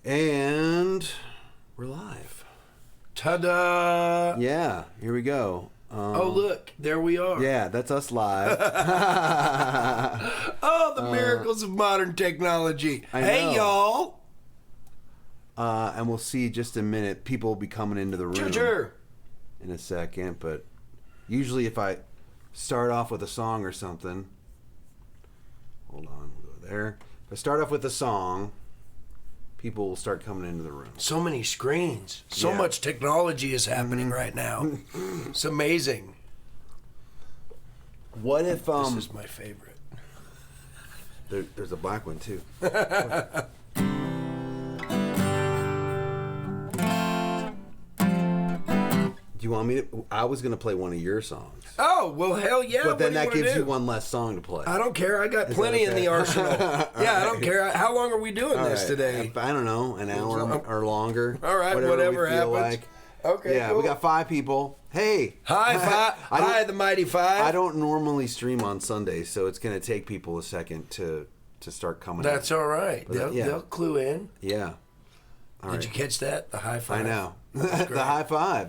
And we're live. Ta-da! Yeah, here we go. Oh, look, there we are. Yeah, that's us live. Oh, the miracles of modern technology. I Hey, know. y'all. And we'll see just a minute. People will be coming into the room Sure. in a second. But usually if I start off with a song or something. Hold on, we'll go there. If I start off with a song, people will start coming into the room. So many screens. So Yeah. much technology is happening right now. It's amazing. What if This is my favorite. there's a black one too. Do you want me to? I was going to play one of your songs. Oh, well, hell yeah. But then what that do you gives wanna you do? one less song to play. I don't care. I got Is plenty that in the okay? arsenal. Yeah, I don't care. How long are we doing All this right. today? I don't know, an hour or longer. All right, whatever we feel happens. like. Okay, Yeah, cool. we got 5 people. Hey. Hi, Hi, the Mighty Five. I don't normally stream on Sundays, so it's going to take people a second to start coming That's in. all right. But They'll clue in. Yeah. All Did right. you catch that? The high five. I know. That's great. The high five.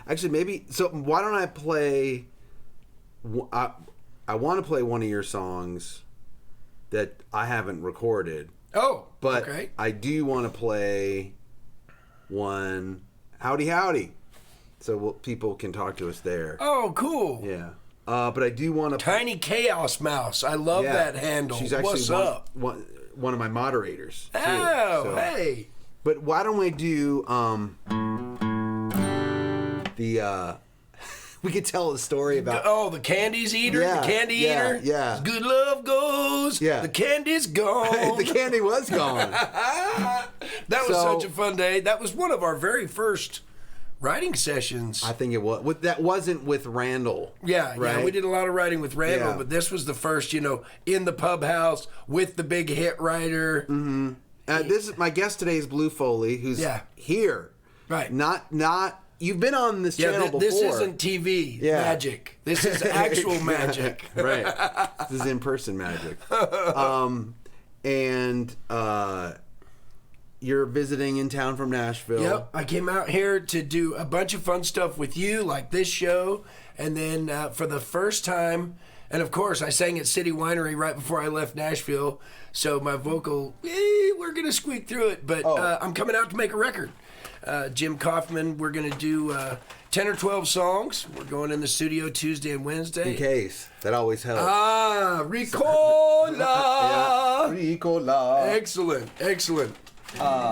Actually, maybe. So why don't I play? I want to play one of your songs that I haven't recorded, Oh, but okay. I do want to play one. Howdy, howdy. So people can talk to us there. Oh, cool. Yeah. But I do want to. Tiny Chaos Mouse. I love that handle. She's actually What's up? one of my moderators. Too, Oh, so. hey. But why don't we do we could tell a story about Oh, the candy's eater? Yeah, The candy yeah, eater? yeah. Good love goes. Yeah. The candy's gone. the candy was gone. That was So- such a fun day. That was one of our very first writing sessions. I think it was. That wasn't with Randall. Yeah, right? we did a lot of writing with Randall, Yeah. but this was the first, in the pub house with the big hit writer. Mm-hmm. This is my guest today is Blue Foley, who's here. Right. Not. You've been on this channel before. This isn't TV magic. This is actual magic. Right. This is in-person magic. And you're visiting in town from Nashville. Yep. I came out here to do a bunch of fun stuff with you, like this show. And then for the first time, and of course, I sang at City Winery right before I left Nashville. So my vocal, we're going to squeak through it. But I'm coming out to make a record. Jim Kaufman, we're going to do 10 or 12 songs. We're going in the studio Tuesday and Wednesday. In case. That always helps. Ricola! Yeah. Ricola. Excellent.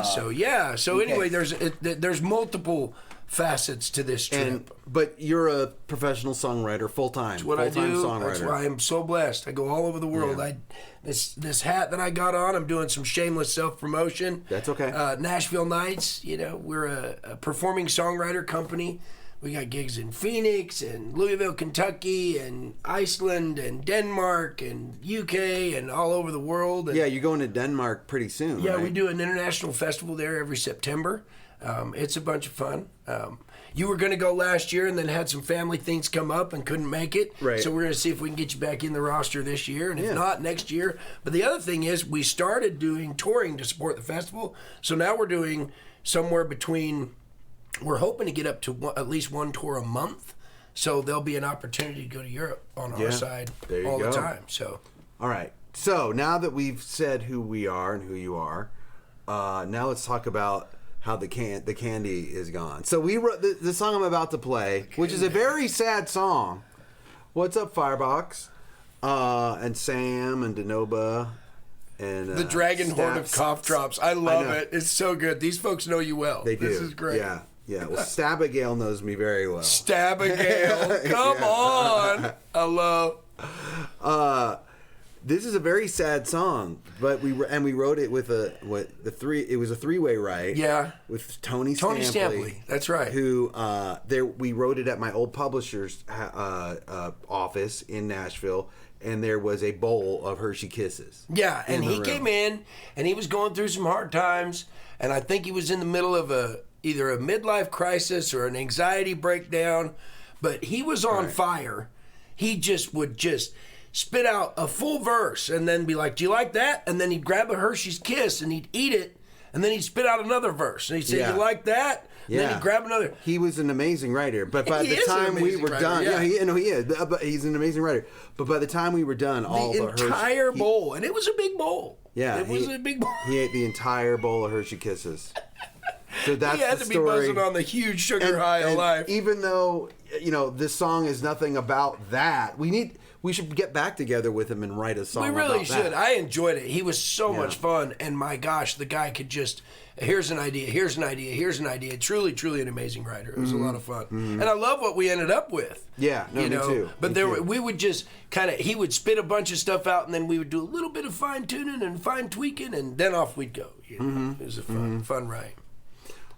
So anyway, there's multiple facets to this trip. But you're a professional songwriter, full-time. That's what I do. Songwriter. That's why I'm so blessed. I go all over the world. Yeah. This hat that I got on, I'm doing some shameless self-promotion. That's okay. Nashville Nights, we're a performing songwriter company. We got gigs in Phoenix and Louisville, Kentucky, and Iceland and Denmark and UK and all over the world. And yeah, you're going to Denmark pretty soon, yeah, right? we do an international festival there every September. It's a bunch of fun. You were going to go last year and then had some family things come up and couldn't make it. Right. So we're going to see if we can get you back in the roster this year, and if not, next year. But the other thing is we started doing touring to support the festival. So now we're doing somewhere between, we're hoping to get up to at least one tour a month. So there'll be an opportunity to go to Europe on our side all the time. So. All right. So now that we've said who we are and who you are, now let's talk about how the candy is gone. So we wrote the song I'm about to play, which is a very sad song. What's up, Firebox? And Sam and Denoba and The Dragon Horn of Cough Drops. I love it. It's so good. These folks know you well. They do. This is great. Yeah. Well, Stabigail knows me very well. Stabigail. Come on. I love. This is a very sad song, but we wrote it with it was a three-way write. Yeah. With Tony Stampley. That's right. Who we wrote it at my old publisher's office in Nashville, and there was a bowl of Hershey Kisses. Yeah, and he came in and he was going through some hard times, and I think he was in the middle of either a midlife crisis or an anxiety breakdown, but he was on fire. He would spit out a full verse and then be like, "Do you like that?" And then he'd grab a Hershey's Kiss and he'd eat it, and then he'd spit out another verse, and he'd say, Yeah. "You like that?" And then he'd grab another. He was an amazing writer, but by He the is an time we amazing were writer, done, yeah. he is. But he's an amazing writer. But by the time we were done, all The the entire Hershey, bowl, and it was a big bowl. Yeah, it was a big bowl. He ate the entire bowl of Hershey Kisses. So that's He had the to be story. buzzing on the huge sugar high of And life. even though this song is nothing about that, we should get back together with him and write a song. We really about should. that. I enjoyed it. He was so Yeah. much fun, and my gosh, the guy could just. Here's an idea. Here's an idea. Here's an idea. Truly, truly an amazing writer. It was a lot of fun, and I love what we ended up with. Yeah, no, me too. But Me too. we would just kind of. He would spit a bunch of stuff out, and then we would do a little bit of fine tuning and fine tweaking, and then off we'd go. It was a fun ride.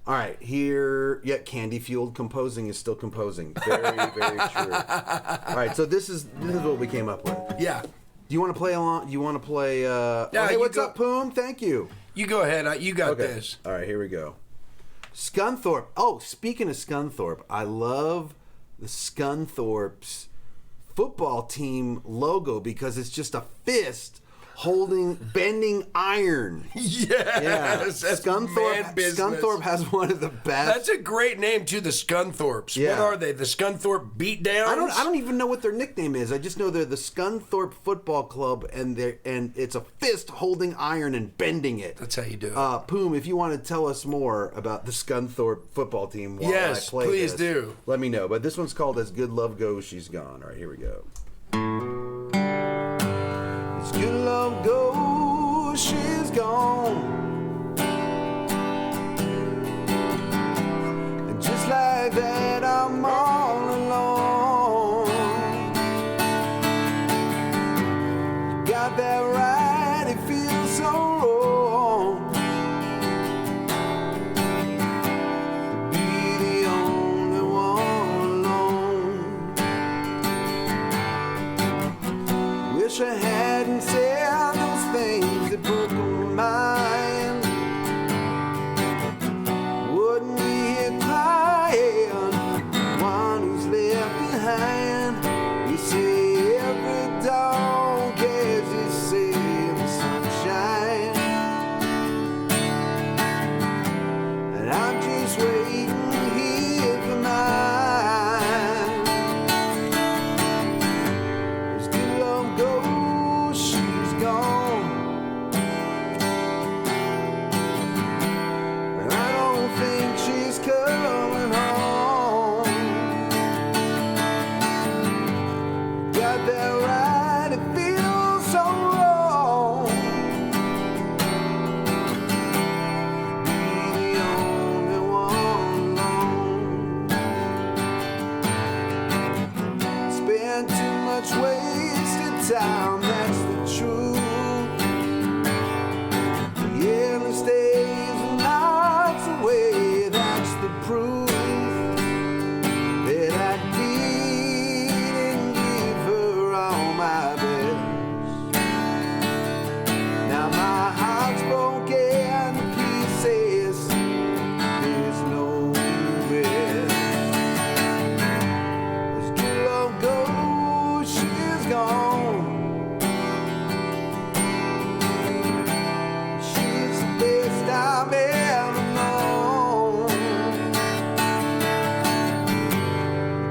All right, here, candy fueled composing is still composing. Very, very true. All right, so this is what we came up with. Yeah. Do you want to play along? Do you want to play? Hey, you what's go- up, Poom? Thank you. You go ahead. You got this. All right, here we go. Scunthorpe. Oh, speaking of Scunthorpe, I love the Scunthorpe's football team logo because it's just a fist bending iron. Yes, that's man business. Scunthorpe has one of the best. That's a great name too, the Scunthorpes. Yeah. What are they? The Scunthorpe Beatdowns? I don't even know what their nickname is. I just know they're the Scunthorpe Football Club, and it's a fist holding iron and bending it. That's how you do it. Poom, if you want to tell us more about the Scunthorpe football team while Yes, I play please this, do. let me know. But this one's called As Good Love Goes, She's Gone. All right, here we go. As good love goes, she's gone. And just like that, I'm all alone. Got that right, it feels so wrong. Be the only one alone. Wish I hadn't said those things that broke my mind. Wouldn't be here crying, one who's left behind. You say every dog has its same sunshine, and I'm just waiting here for mine. As good love goes, she's gone. And I don't think she's coming home. Got that right, it feels so wrong. Be the only one alone. Spend too much wasted time, that's the truth. The endless days and nights away, that's the proof that I didn't give her all my best. Now my heart's broken to pieces, there's no rest. As good love goes, she's gone. She's the best I've ever known.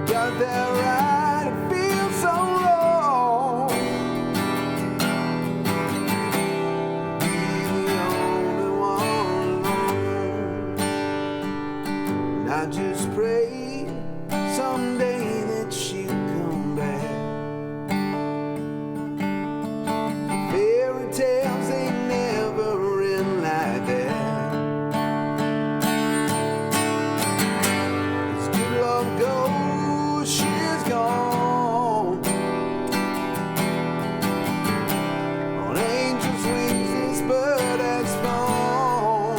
Got that right, it feels so wrong. Be the only one alone. And I just pray someday that she'll come back. Fairy tales ain't never end like that. As good love goes, she's gone. On angel's wings, this bird has flown.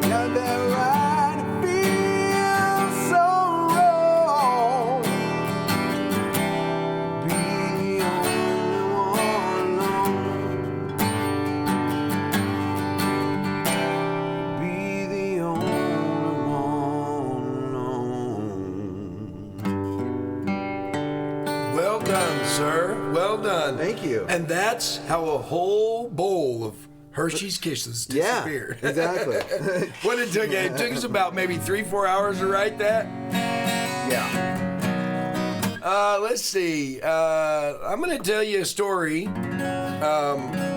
Got that right. Well done. Thank you. And that's how a whole bowl of Hershey's Kisses disappeared. Yeah, exactly. What it took us about maybe 3-4 hours to write that. Yeah. Let's see. I'm going to tell you a story.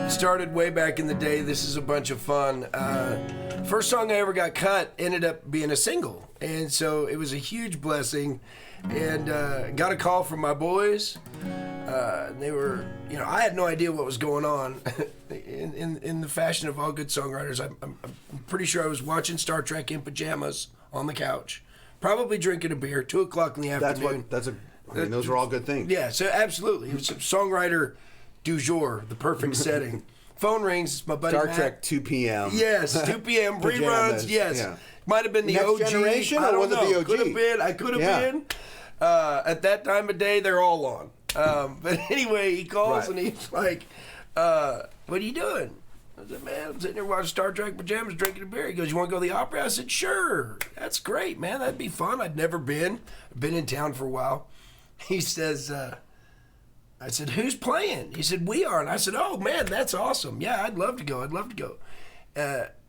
Started way back in the day. This is a bunch of fun. First song I ever got cut ended up being a single. And so it was a huge blessing. And got a call from my boys. They were, I had no idea what was going on. in the fashion of all good songwriters, I'm pretty sure I was watching Star Trek in pajamas on the couch. Probably drinking a beer, 2 o'clock in the afternoon. Those are all good things. Yeah, so absolutely. It was a songwriter du jour, the perfect setting. Phone rings, it's my buddy Star Matt. Trek 2 p.m. Yes, 2 p.m. reruns, yes. Yeah. Might have been the Next OG. Generation, I or don't was it know. the OG? Could have been. I could have been. At that time of day, they're all on. But anyway, he calls and he's like, what are you doing? I said, man, I'm sitting here watching Star Trek pajamas, drinking a beer. He goes, you want to go to the opera? I said, sure. That's great, man. That'd be fun. I'd never been. I've been in town for a while. He says, I said, who's playing? He said, we are. And I said, oh, man, that's awesome. Yeah, I'd love to go.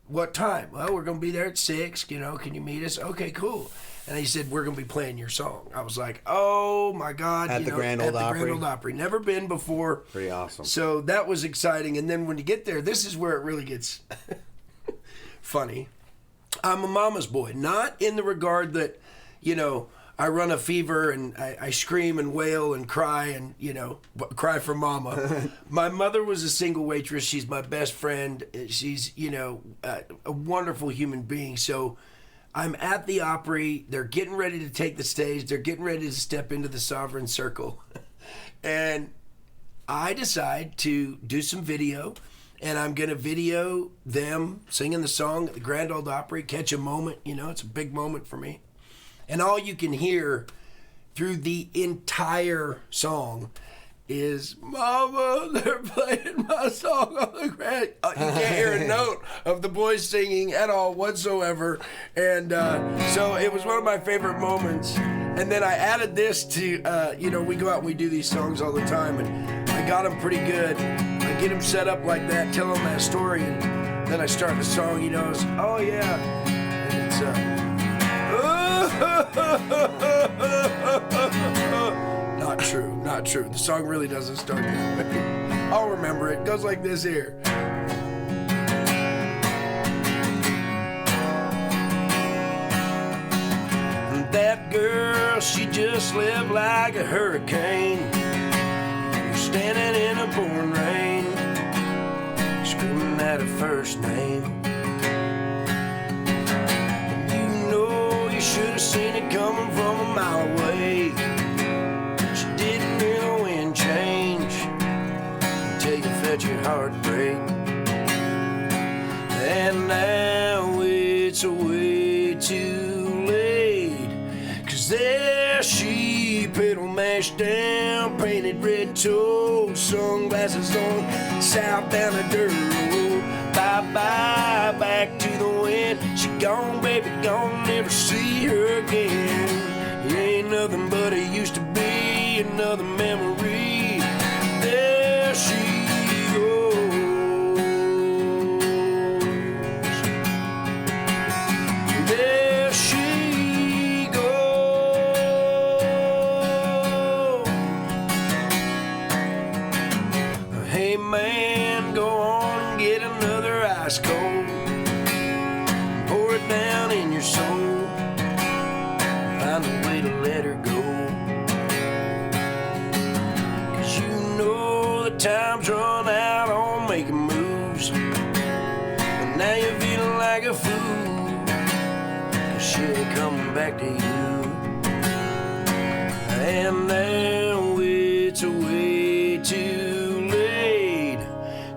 What time? Well, we're going to be there at 6. Can you meet us? Okay, cool. And he said, we're going to be playing your song. I was like, oh, my God. At the Grand Ole Opry? Grand Ole Opry. Never been before. Pretty awesome. So that was exciting. And then when you get there, this is where it really gets funny. I'm a mama's boy. Not in the regard that, I run a fever and I scream and wail and cry and, cry for mama. My mother was a single waitress. She's my best friend. She's, a wonderful human being. So I'm at the Opry. They're getting ready to take the stage. They're getting ready to step into the Sovereign Circle. And I decide to do some video. And I'm going to video them singing the song at the Grand Ole Opry, catch a moment. It's a big moment for me. And all you can hear through the entire song is, Mama, they're playing my song on the Grand. You can't hear a note of the boys singing at all whatsoever. And so it was one of my favorite moments. And then I added this to, we go out and we do these songs all the time. And I got them pretty good. I get them set up like that, tell them that story. And then I start the song, it's, oh, yeah. And it's, not true. The song really doesn't start that way. I'll remember it. It goes like this here. That girl, she just lived like a hurricane, standing in a pouring rain, screaming at her first name. You should have seen it coming from a mile away. She didn't hear the wind change until you felt your heart break. And now it's way too late, 'cause there she pedal mashed down, painted red toes, sunglasses on, south down the dirt road. Bye-bye, back to the wind. She gone, baby, gone, never see her again. It ain't nothing but it used to be, another memory. There she goes. There she goes. Hey, man, go on and get another ice cold. Pour it down in your soul. Find a way to let her go. 'Cause the time's run out on making moves. But now you're feeling like a fool. 'Cause she ain't coming back to you. And now it's way too late.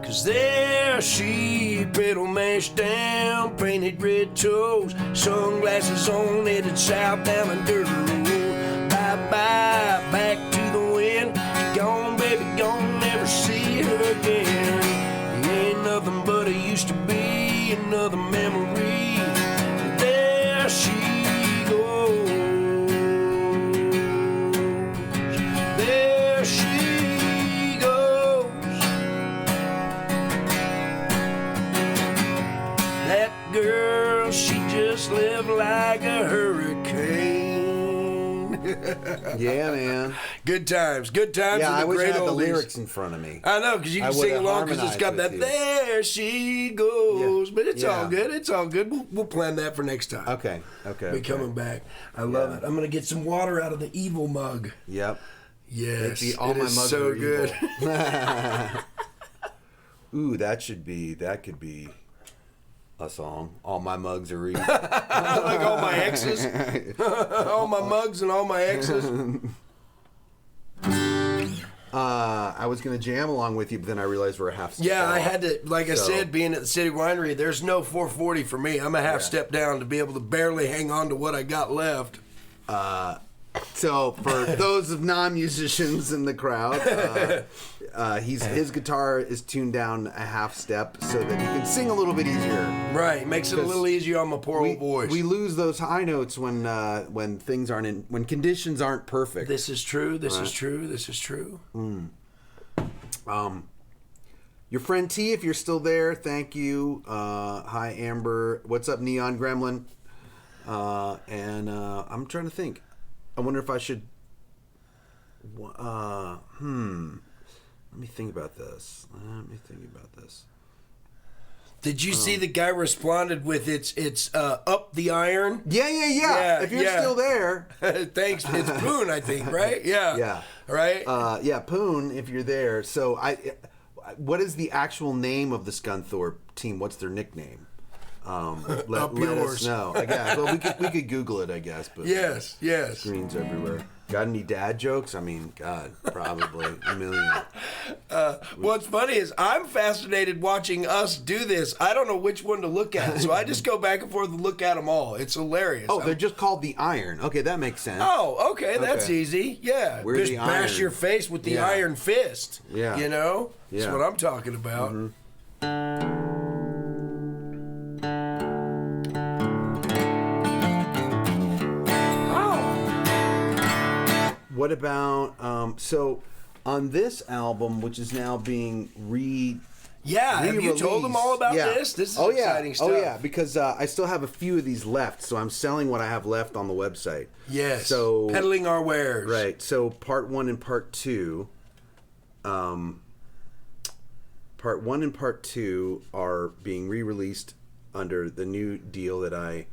'Cause there she pedal mashed down, painted red toes, sunglasses on, headed south down a dirt road. Bye-bye, back to the wind. She gone, baby, gone, never see her again. You ain't nothing but it used to be, another memory. There she goes. There she goes. girl, she just lived like a hurricane. Yeah, man. Good times. Good times. Yeah, I with the wish I great had the oldies. lyrics in front of me. I know, because you I can would sing have along because it's got that, harmonized with you. there she goes. Yeah. But it's all Yeah. good. It's all good. We'll plan that for next time. Okay. Be coming back. I love it. I'm going to get some water out of the evil mug. Yep. Yes. All it my is mugs so are good. Ooh, that could be a song. All my mugs are evil. Like all my exes. All my mugs and all my exes. I was gonna jam along with you, but then I realized we're a half step Yeah, I off. had to, like I said, being at the City Winery, there's no 440 for me. I'm a half step down to be able to barely hang on to what I got left. So for those of non-musicians in the crowd, his guitar is tuned down a half step so that he can sing a little bit easier. Right, makes it a little easier on my poor old voice. We lose those high notes when things aren't when conditions aren't perfect. This is true. This is true. This is true. Your friend T, if you're still there, thank you. Hi Amber, what's up, Neon Gremlin? And I'm trying to think. I wonder if I should. Let me think about this. Did you see the guy responded with it's up the iron? Yeah. If you're still there, Thanks. It's Boone, I think, right? Yeah. Yeah. Right? Poon, if you're there. So what is the actual name of the Scunthorpe team? What's their nickname? Let yours. us know. I guess. Well, we could Google it, I guess. But Yes. screens everywhere. Got any dad jokes? I mean, God, probably a million. What's funny is I'm fascinated watching us do this. I don't know which one to look at, so I just go back and forth and look at them all. It's hilarious. Oh, they're just called the Iron. Okay, that makes sense. Oh, okay, that's Okay. easy. Yeah, We're just the bash Iron. your face with the Yeah. iron fist. Yeah. You know, that's Yeah. what I'm talking about. What about so on this album, which is now being Yeah, have you told them all about this? This is exciting stuff. Oh yeah, because I still have a few of these left, so I'm selling what I have left on the website. Yes. So peddling our wares. right. So part 1 and part 2, part 1 and part 2 are being re-released under the new deal that I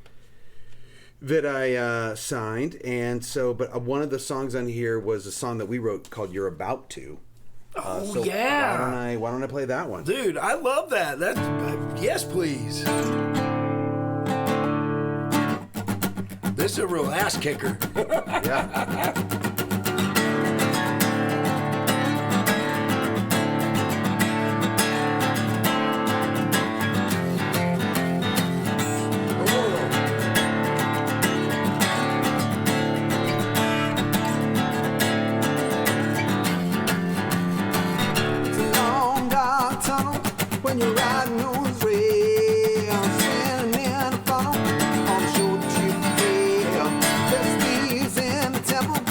signed, and so but one of the songs on here was a song that we wrote called "You're About To." So yeah. why don't I play that one? Dude, I love that. That's yes, please. This is a real ass kicker. Yeah. It's a long dark tunnel when you're riding those rails, spinning in a funnel on the short trip trail. There's thieves in the temple,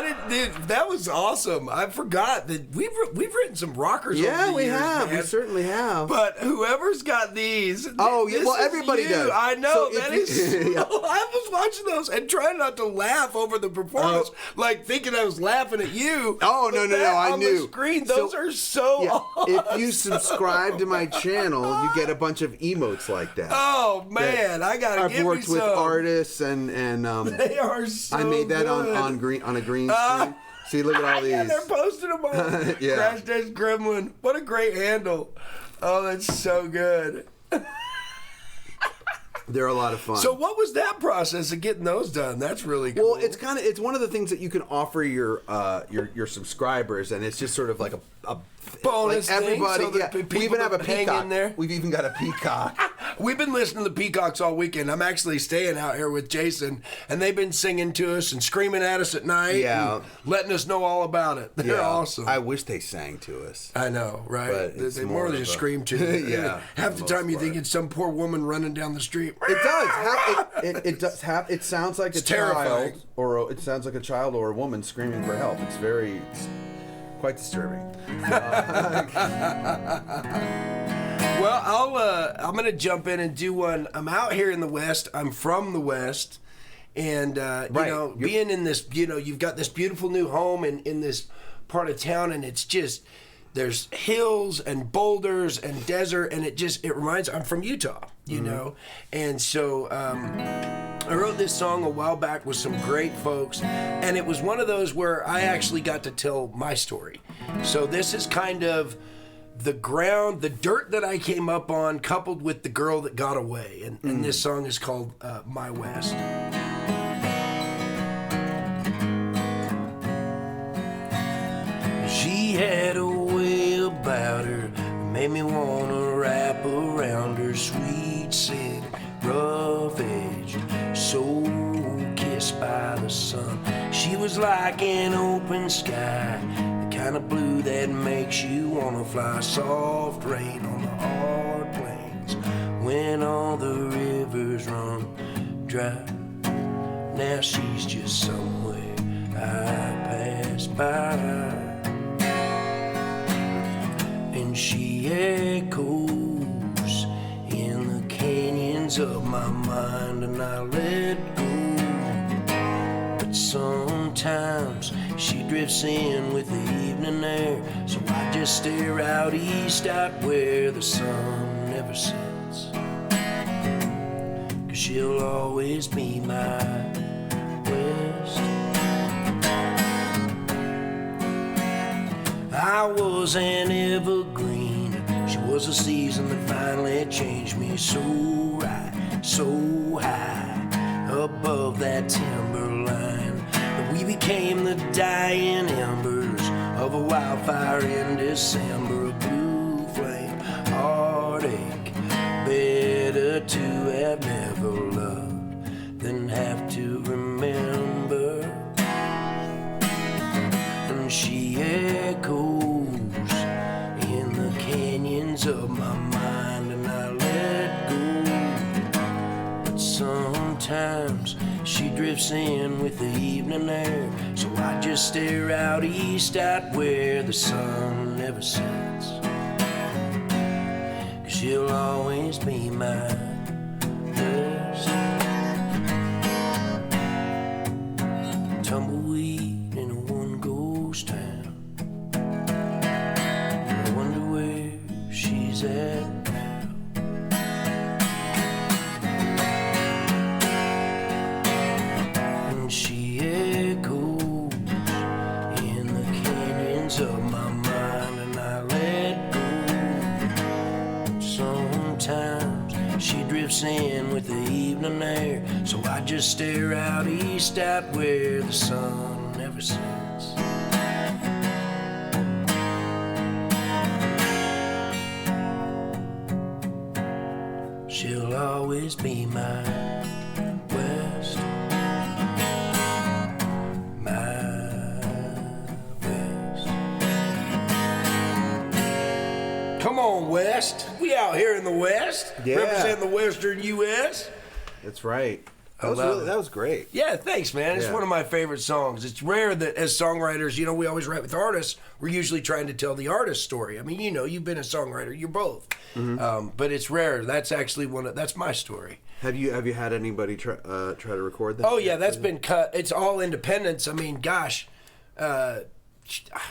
I didn't. Dude, that was awesome. I forgot that we've written some rockers. Yeah, over the we years, have. man. We certainly have. But whoever's got these. Oh, yeah. this Well, is everybody you. does. I know. So That if is. you- yeah. I was watching those and trying not to laugh over the performance, like thinking I was laughing at you. Oh, no, But no, that I on knew. the screen, So- those are so. Yeah, awesome. if you subscribe to my channel, you get a bunch of emotes like that. Oh man, I gotta I've give worked me with some. artists and They are so. I made that good. on a green screen. See, look at all these. Yeah, they're posting them on Yeah. Crash Test Gremlin. What a great handle. Oh, that's so good. They're a lot of fun. So what was that process of getting those done? That's really cool. well, it's one of the things that you can offer your subscribers, and it's just sort of like a bonus like thing, everybody. so that Yeah, people we even have a don't hang peacock. in there. We've even got a peacock. We've been listening to the Peacocks all weekend. I'm actually staying out here with Jason, and they've been singing to us and screaming at us at night, Yeah. and letting us know all about it. They're Yeah, awesome. I wish they sang to us. I know, right? But it's They more more than of just a- scream to you. Yeah, Half for the the time most you think part. it's some poor woman running down the street. It does. It does have. It sounds like a terrifying. child, or it sounds like a child or a woman screaming for help. It's quite disturbing. Well, I'm gonna jump in and do one. I'm out here in the West. I'm from the West, and Right. being in this, you've got this beautiful new home in this part of town, and it's just there's hills and boulders and desert, and it reminds. I'm from Utah, know, and so. I wrote this song a while back with some great folks, and it was one of those where I actually got to tell my story. So this is kind of the dirt that I came up on, coupled with the girl that got away. And this song is called My West. She had a way about her that made me want to wrap around her, sweet sin, rough edge, so kissed by the sun. She was like an open sky, the kind of blue that makes you want to fly, soft rain on the hard plains when all the rivers run dry. Now she's just somewhere I pass by, and she echoes in the canyons of my mind, and I let go. But sometimes she drifts in with the evening air, so I just stare out east out where the sun never sets. 'Cause she'll always be my West. I was an evergreen. She was a season that finally changed me, so right, so high above that timberline that we became the dying embers of a wildfire in December. A blue flame, heartache, better to have never loved than have to remember. And she echoes in the canyons of my mind, and I let go. But sometimes she drifts in with the evening air, so I just stare out east out where the sun never sets. 'Cause she'll always be my West. Tumbleweed in a one ghost town. I wonder where she's at now. And she echoes in the canyons of my mind, and I let go. Sometimes she drifts in with the evening air, so I just stare out east out where the sun never sets. She'll always be my West. My West. Come on, West. We out here in the West. Yeah. Representing the Western U.S. That's right. That was great. Yeah, thanks, man. It's Yeah. one of my favorite songs. It's rare that as songwriters, we always write with artists. We're usually trying to tell the artist's story. I mean, you've been a songwriter. You're both. But it's rare. That's actually that's my story. Have you had anybody try to record that? Oh, yeah, that's been cut. It's all independents. I mean, gosh,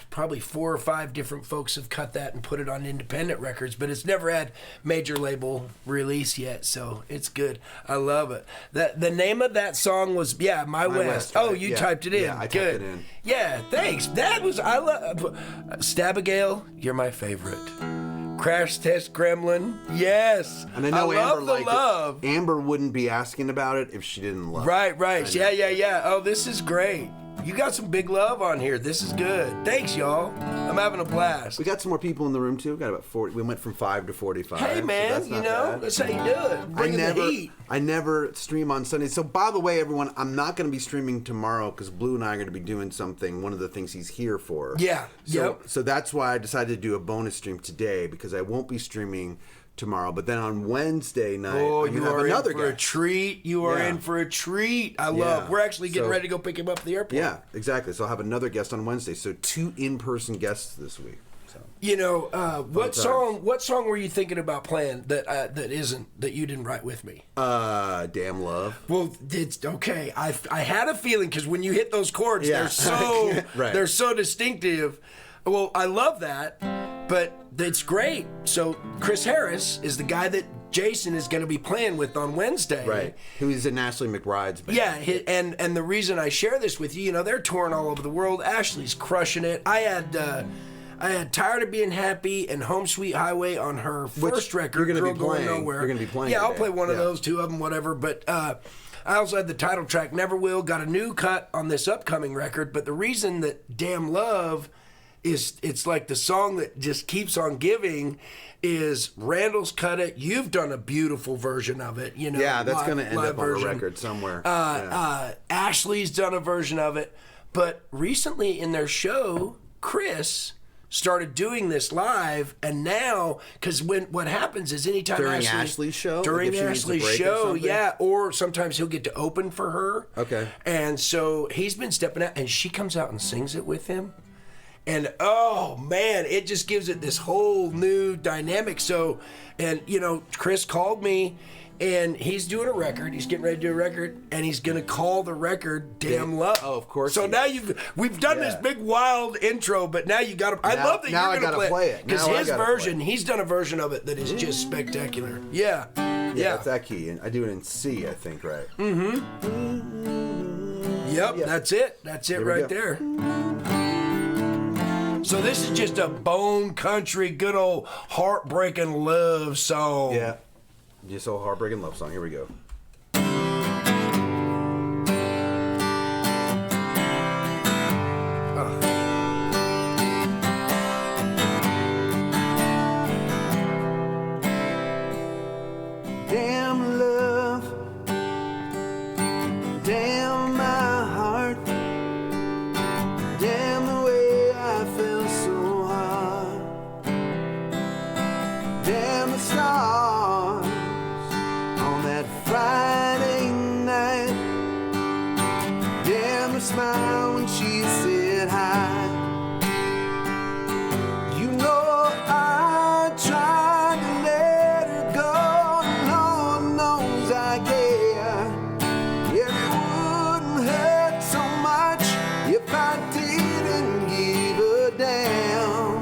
probably 4 or 5 different folks have cut that and put it on independent records, but it's never had major label release yet, so it's good. I love it. The name of that song was My West. Right? Oh, you typed it in. Yeah, I typed good. it in. Yeah, thanks. I love Stabagale, you're my favorite. Crash Test Gremlin, yes. And I know love Amber the liked love. it. Amber wouldn't be asking about it if she didn't love it. Right. Yeah. Oh, this is great. You got some big love on here. This is good. Thanks, y'all. I'm having a blast. We got some more people in the room too. We got about 40. We went from 5 to 45. Hey, man, so that's not bad. that's how you do it. Bringing the heat. I never stream on Sundays. So, by the way, everyone, I'm not going to be streaming tomorrow because Blue and I are going to be doing something. One of the things he's here for. Yeah. So that's why I decided to do a bonus stream today because I won't be streaming tomorrow. But then on Wednesday night, I'm you gonna have are another in for a guest. treat. You are Yeah. in for a treat. I love. We're actually getting ready to go pick him up at the airport. Yeah, exactly. So I'll have another guest on Wednesday. So 2 in-person guests this week. So. What song were you thinking about playing that you didn't write with me? Damn Love. Well, it's okay. I had a feeling because when you hit those chords, Yeah. they're so Right. they're so distinctive. Well, I love that, but it's great. So Chris Harris is the guy that Jason is going to be playing with on Wednesday. Right. Who's in Ashley McBride's band. Yeah, and the reason I share this with you, they're touring all over the world. Ashley's crushing it. I had Tired of Being Happy and Home Sweet Highway on her first record. you're gonna Girl be Going playing. Nowhere. You're gonna be playing Yeah, I'll today. play one of Yeah. those, 2 of them, whatever. But I also had the title track, Never Will, got a new cut on this upcoming record. But the reason that Damn Love it's like the song that just keeps on giving is Randall's cut it. You've done a beautiful version of it. Yeah, that's going to end live up on version. a record somewhere. Ashley's done a version of it. But recently in their show, Chris started doing this live, and now, because what happens is anytime During Ashley's show? during Like if she needs a Ashley's break or show, something? yeah, or sometimes he'll get to open for her. Okay. And so he's been stepping out, and she comes out and sings it with him. And oh man, it just gives it this whole new dynamic. So, and Chris called me, and he's doing a record. He's getting ready to do a record, and he's gonna call the record "Damn Love." Oh, of course So he now is. we've done this big wild intro, but now you got to. I love that now I you're gonna gotta play it. because Now I his gotta version. play He's done a version of it that is just spectacular. Yeah. Yeah, it's that key. And I do it in C, I think, right? Yep. Yeah. That's it. That's it we right go. there. So this is just a bone country, good old heartbreaking love song. Yeah. Just a heartbreaking love song. Here we go. Damn love, damn my heart, damn the way I fell so hard, damn the stars on that Friday night, damn her smile when she said hi. You know I tried to let her go, Lord knows I care. Yeah, it wouldn't hurt so much if I didn't give a damn.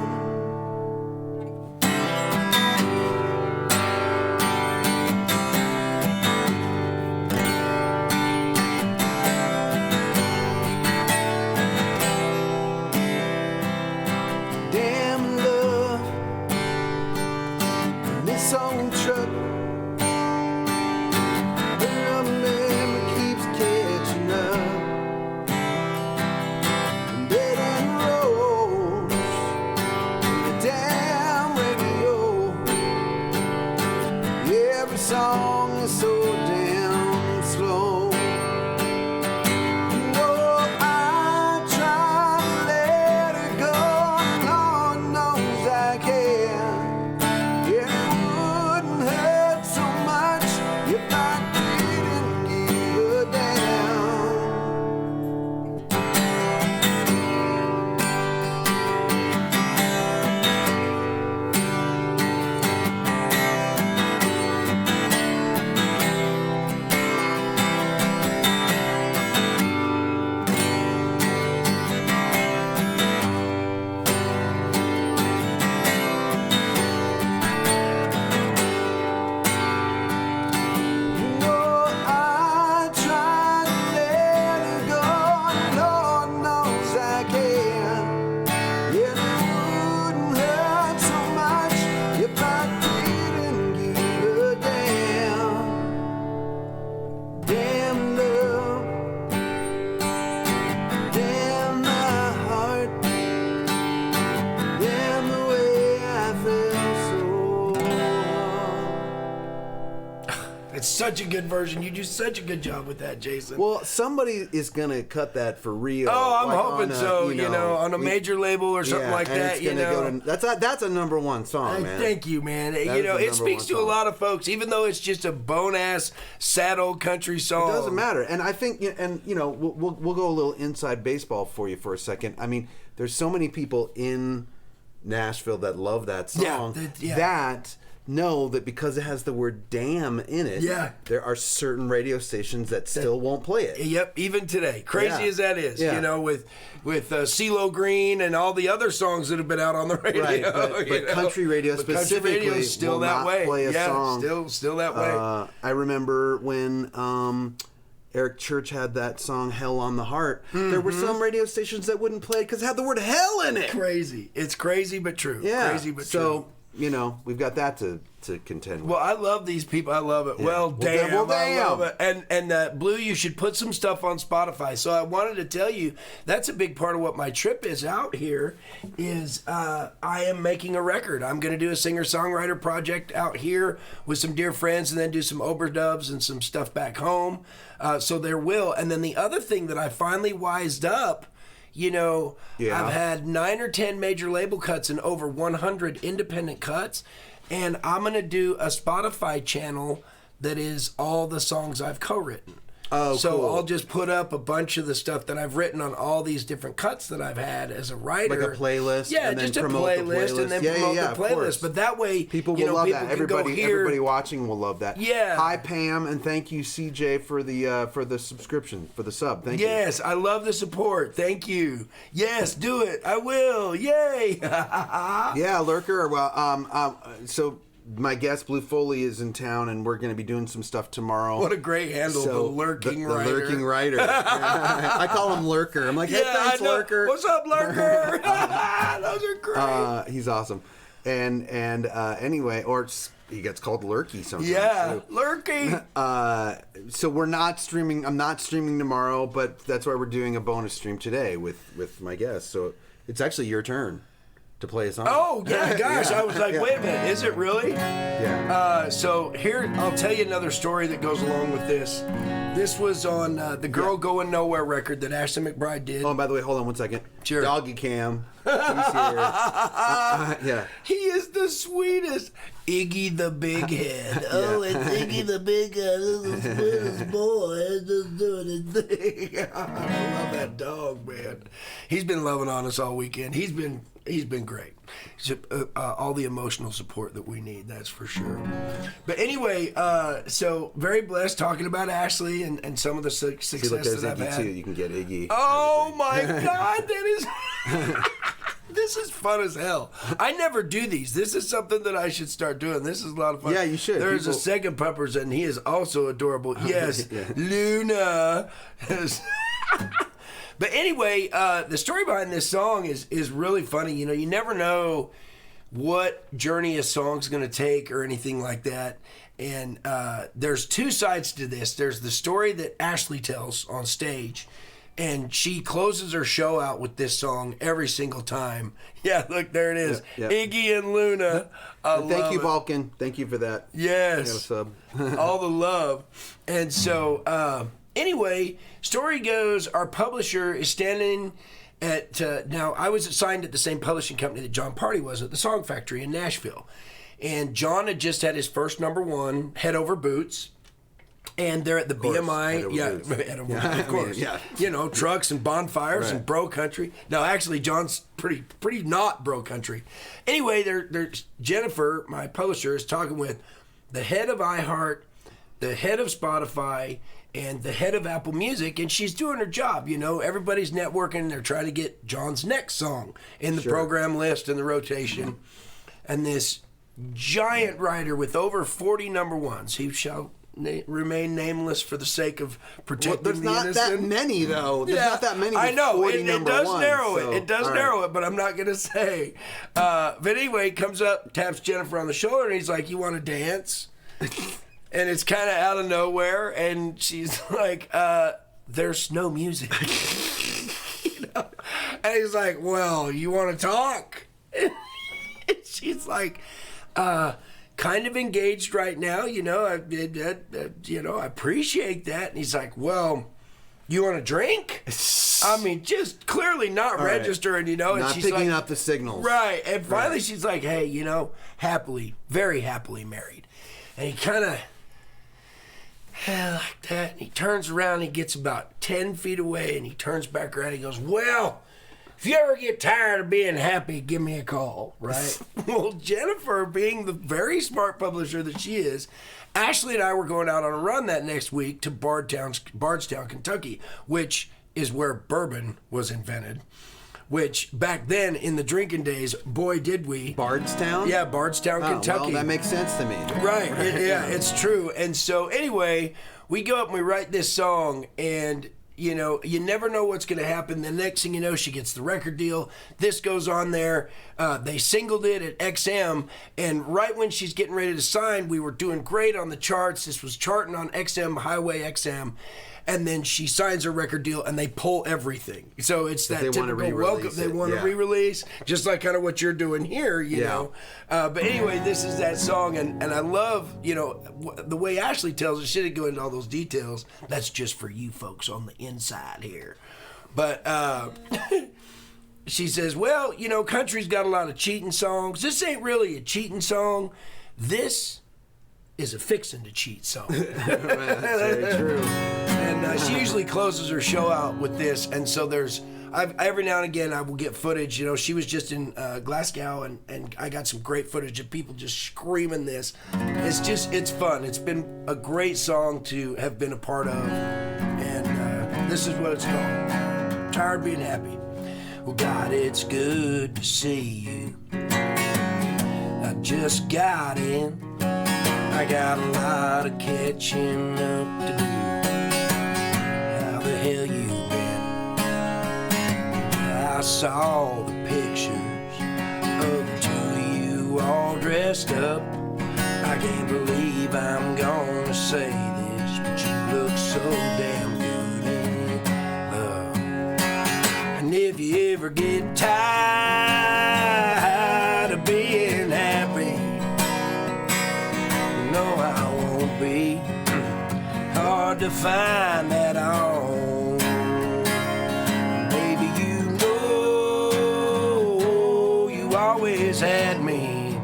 such a good version. You do such a good job with that, Jason. Well, somebody is gonna cut that for real. Oh, I'm like hoping so. On a major label or something like and that. It's gonna go to, that's a number one song, man. Thank you, man. That It speaks to a lot of folks, even though it's just a bone ass, sad old country song. It doesn't matter. And I think, we'll go a little inside baseball for you for a second. I mean, there's so many people in Nashville that love that song that know that because it has the word damn in it, there are certain radio stations that still won't play it. Yep, even today. Crazy as that is, with CeeLo Green and all the other songs that have been out on the radio. Right, but country radio specifically country still will that not way. play a song. Still that way. I remember when Eric Church had that song "Hell on the Heart." Mm-hmm. There were some radio stations that wouldn't play it because it had the word "hell" in it. Crazy. It's crazy but true. Yeah. Crazy but true. So, we've got that to contend with. Well, I love these people. I love it. Yeah. Well, damn. I love it. And Blue, you should put some stuff on Spotify. So I wanted to tell you, that's a big part of what my trip is out here, is I am making a record. I'm going to do a singer-songwriter project out here with some dear friends and then do some overdubs and some stuff back home. So there will. And then the other thing that I finally wised up, I've had 9 or 10 major label cuts and over 100 independent cuts. And I'm going to do a Spotify channel that is all the songs I've co-written. Oh, so cool. I'll just put up a bunch of the stuff that I've written on all these different cuts that I've had as a writer. Like a playlist? Yeah, and then just a promote playlist and then promote the playlist. But that way, people will love that. Everybody watching will love that. Yeah. Hi, Pam, and thank you, CJ, for the subscription, for the sub. Thank you. Yes, I love the support. Thank you. Yes, do it. I will. Yay. Yeah, Lurker. Well, so my guest Blue Foley is in town, and we're going to be doing some stuff tomorrow. What a great handle, the lurking writer. The lurking writer. I call him Lurker. I'm like, hey, thanks, Lurker. What's up, Lurker? Those are great. He's awesome. And anyway, he gets called Lurky sometimes. Yeah, Lurky. So we're not streaming. I'm not streaming tomorrow, but that's why we're doing a bonus stream today with my guest. So it's actually your turn to play a song. Oh, yeah, gosh. I was like, wait a minute. Is it really? Yeah. So here, I'll tell you another story that goes along with this. This was on the Girl Going Nowhere record that Ashley McBride did. Oh, and by the way, hold on one second. Sure. Doggy Cam. He's here. Yeah. He is the sweetest. Iggy the Big Head. Oh, it's Iggy the Big Head. This is the sweetest boy. Just doing his thing. I love that dog, man. He's been loving on us all weekend. He's been great. All the emotional support that we need, that's for sure. But anyway, so very blessed talking about Ashley and some of the success that I've Iggy had. too. You can get Iggy. Oh my God, that is... This is fun as hell. I never do these. This is something that I should start doing. This is a lot of fun. Yeah, you should. There's a second puppers, and he is also adorable. Yes, Yeah. Luna. But anyway, the story behind this song is really funny. You never know what journey a song's going to take or anything like that. And there's two sides to this. There's the story that Ashley tells on stage, and she closes her show out with this song every single time. Yeah, look, there it is. Yeah. Iggy and Luna. Thank you, Vulcan. Thank you for that. Yes. Sub. All the love. And so, anyway, story goes, our publisher is standing at, now I was assigned at the same publishing company that John Party was at, the Song Factory in Nashville. And John had just had his first #1, Head Over Boots. And they're at the BMI, of course. Yeah. Trucks and bonfires Right. and bro country. No, actually, John's pretty not bro country. Anyway, there's Jennifer, my publisher, is talking with the head of iHeart, the head of Spotify, and the head of Apple Music, and she's doing her job. Everybody's networking. They're trying to get John's next song in the program list and the rotation. And this giant writer with over 40 #1s, he shall remain nameless for the sake of protecting There's the not innocent. that many, though. There's not that many. I know. 40 It number does ones, narrow so, it. It does all narrow right. it, but I'm not going to say. But anyway, comes up, taps Jennifer on the shoulder, and he's like, "You want to dance?" And it's kind of out of nowhere, and she's like, "There's no music." And he's like, "Well, you want to talk?" And she's like, kind of engaged right now. I appreciate that. And he's like, well, you want a drink? I mean, just clearly not registering, And Not she's picking like, up the signals. Right. And finally she's like, hey, happily, very happily married. And he kind of, like that. And he turns around, he gets about 10 feet away, and he turns back around. He goes, well, if you ever get tired of being happy, give me a call, right? Well, Jennifer, being the very smart publisher that she is, Ashley and I were going out on a run that next week to Bardstown, Kentucky, which is where bourbon was invented. Which back then in the drinking days, boy, did we. Bardstown? Yeah, Bardstown, Kentucky. Well, that makes sense to me. Right. Yeah, it's true. And so anyway, we go up and we write this song, and you never know what's going to happen. The next thing you know, she gets the record deal. This goes on there. They singled it at XM, and right when she's getting ready to sign, we were doing great on the charts. This was charting on XM, Highway XM. And then she signs a record deal, and they pull everything. So it's that typical welcome. They want to re-release, just like kind of what you're doing here, you know. But anyway, this is that song, and I love, the way Ashley tells it. She didn't go into all those details. That's just for you folks on the inside here. But she says, well, country's got a lot of cheating songs. This ain't really a cheating song. This is a fixin' to cheat song. That's very true. And she usually closes her show out with this, and so every now and again I will get footage. She was just in Glasgow, and I got some great footage of people just screaming this. It's fun. It's been a great song to have been a part of, and this is what it's called. Tired of being happy. Well, God, it's good to see you. I just got in. I got a lot of catching up to do. How the hell you been? I saw the pictures of the two of you all dressed up. I can't believe I'm gonna say this, but you look so damn good in love. And if you ever get tired of being happy, no, I won't be hard to find that on. Maybe you always had me.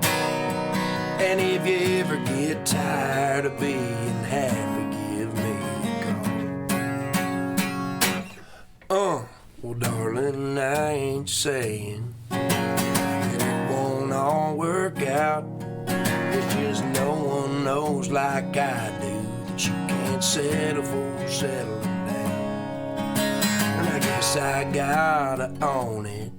And if you ever get tired of being happy, give me a call. Well, darling, I ain't saying that it won't all work out. It's just no one knows like I do that you can't settle for settling down. And I guess I gotta own it,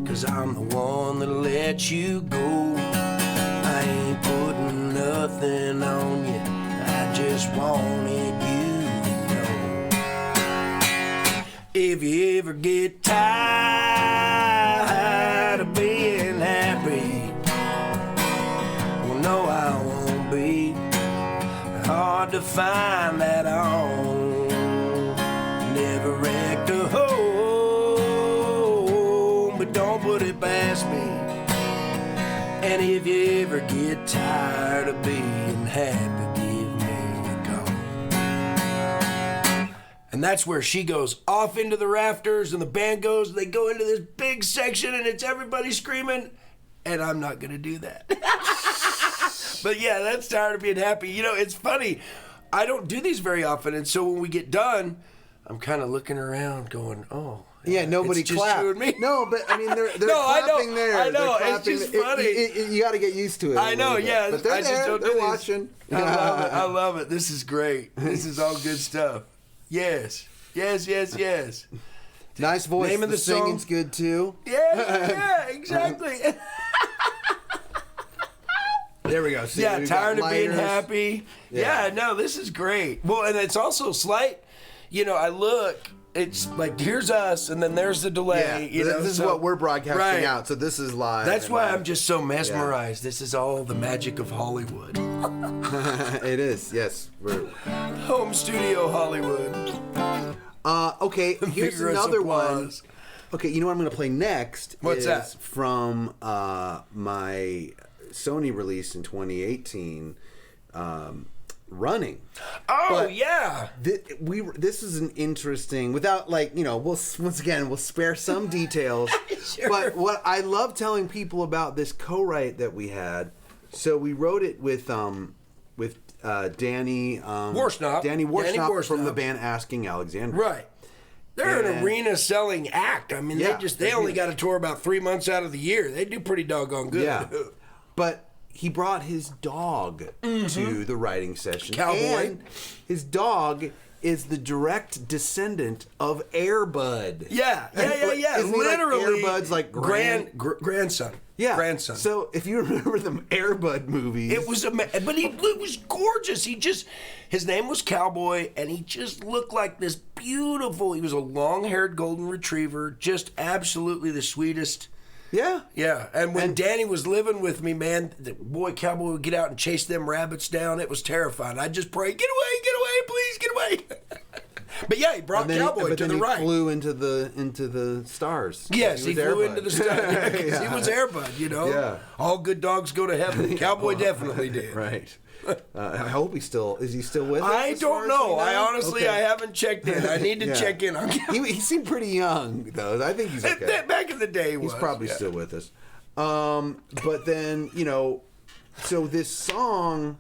'cause I'm the one that let you go. I ain't putting nothing on you, I just wanted you to know. If you ever get tired of being happy, no, I won't be hard to find that on. Never wrecked a home, but don't put it past me. And if you ever get tired of being happy, give me a call. And that's where she goes off into the rafters, and the band goes, they go into this big section, and it's everybody screaming, and I'm not gonna do that. But yeah, that's Tired of Being Happy. It's funny. I don't do these very often, and so when we get done, I'm kind of looking around going, oh. Yeah, nobody it's clapped. Just you and me. No, but I mean, they're No, clapping there. I know. They're It's just clapping. funny. You got to get used to it. I know, yeah. But they're I just there. don't They're do watching. I love it. I love it. This is great. This is all good stuff. Yes. Yes, yes, yes. Nice voice. Name of the song? Singing's good too. Yeah, exactly. There we go. See, yeah, tired of being lighters. happy. Yeah, no, this is great. Well, and it's also slight. I look. It's like here's us, and then there's the delay. Yeah, this is what we're broadcasting out. So this is live. That's why I'm just so mesmerized. Yeah. This is all the magic of Hollywood. It is. Yes. Home studio Hollywood. Okay. Here's another one. Okay, you know what I'm going to play next? What's that? From my Sony released in 2018, Running. Oh, But yeah. This is an interesting, without we'll spare some details. Sure. But what I love telling people about this co-write that we had, so we wrote it with Danny Worsnop from the band Asking Alexander. Right. They're an arena selling act. I mean, they only got a tour about 3 months out of the year. They do pretty doggone good. Yeah. But he brought his dog to the writing session. Cowboy. And his dog is the direct descendant of Air Bud. Yeah. Isn't he Literally. Air Bud's grandson. Yeah. Grandson. So if you remember the Air Bud movies. It was it was gorgeous. His name was Cowboy, and he just looked like this beautiful. He was a long-haired golden retriever, just absolutely the sweetest. Yeah. Yeah, and when Danny was living with me, man, the boy Cowboy would get out and chase them rabbits down. It was terrifying. I'd just pray, get away, please, get away. But yeah, he brought Cowboy to the right. He flew into the stars. Yes, he flew into the stars. Because he was Air Bud, Yeah. All good dogs go to heaven. Cowboy definitely did. Right. I hope is he still with us? I don't know. I honestly, I haven't checked in. I need to check in on him. He seemed pretty young, though. I think he's okay. Back in the day, he's probably still with us. But then, so this song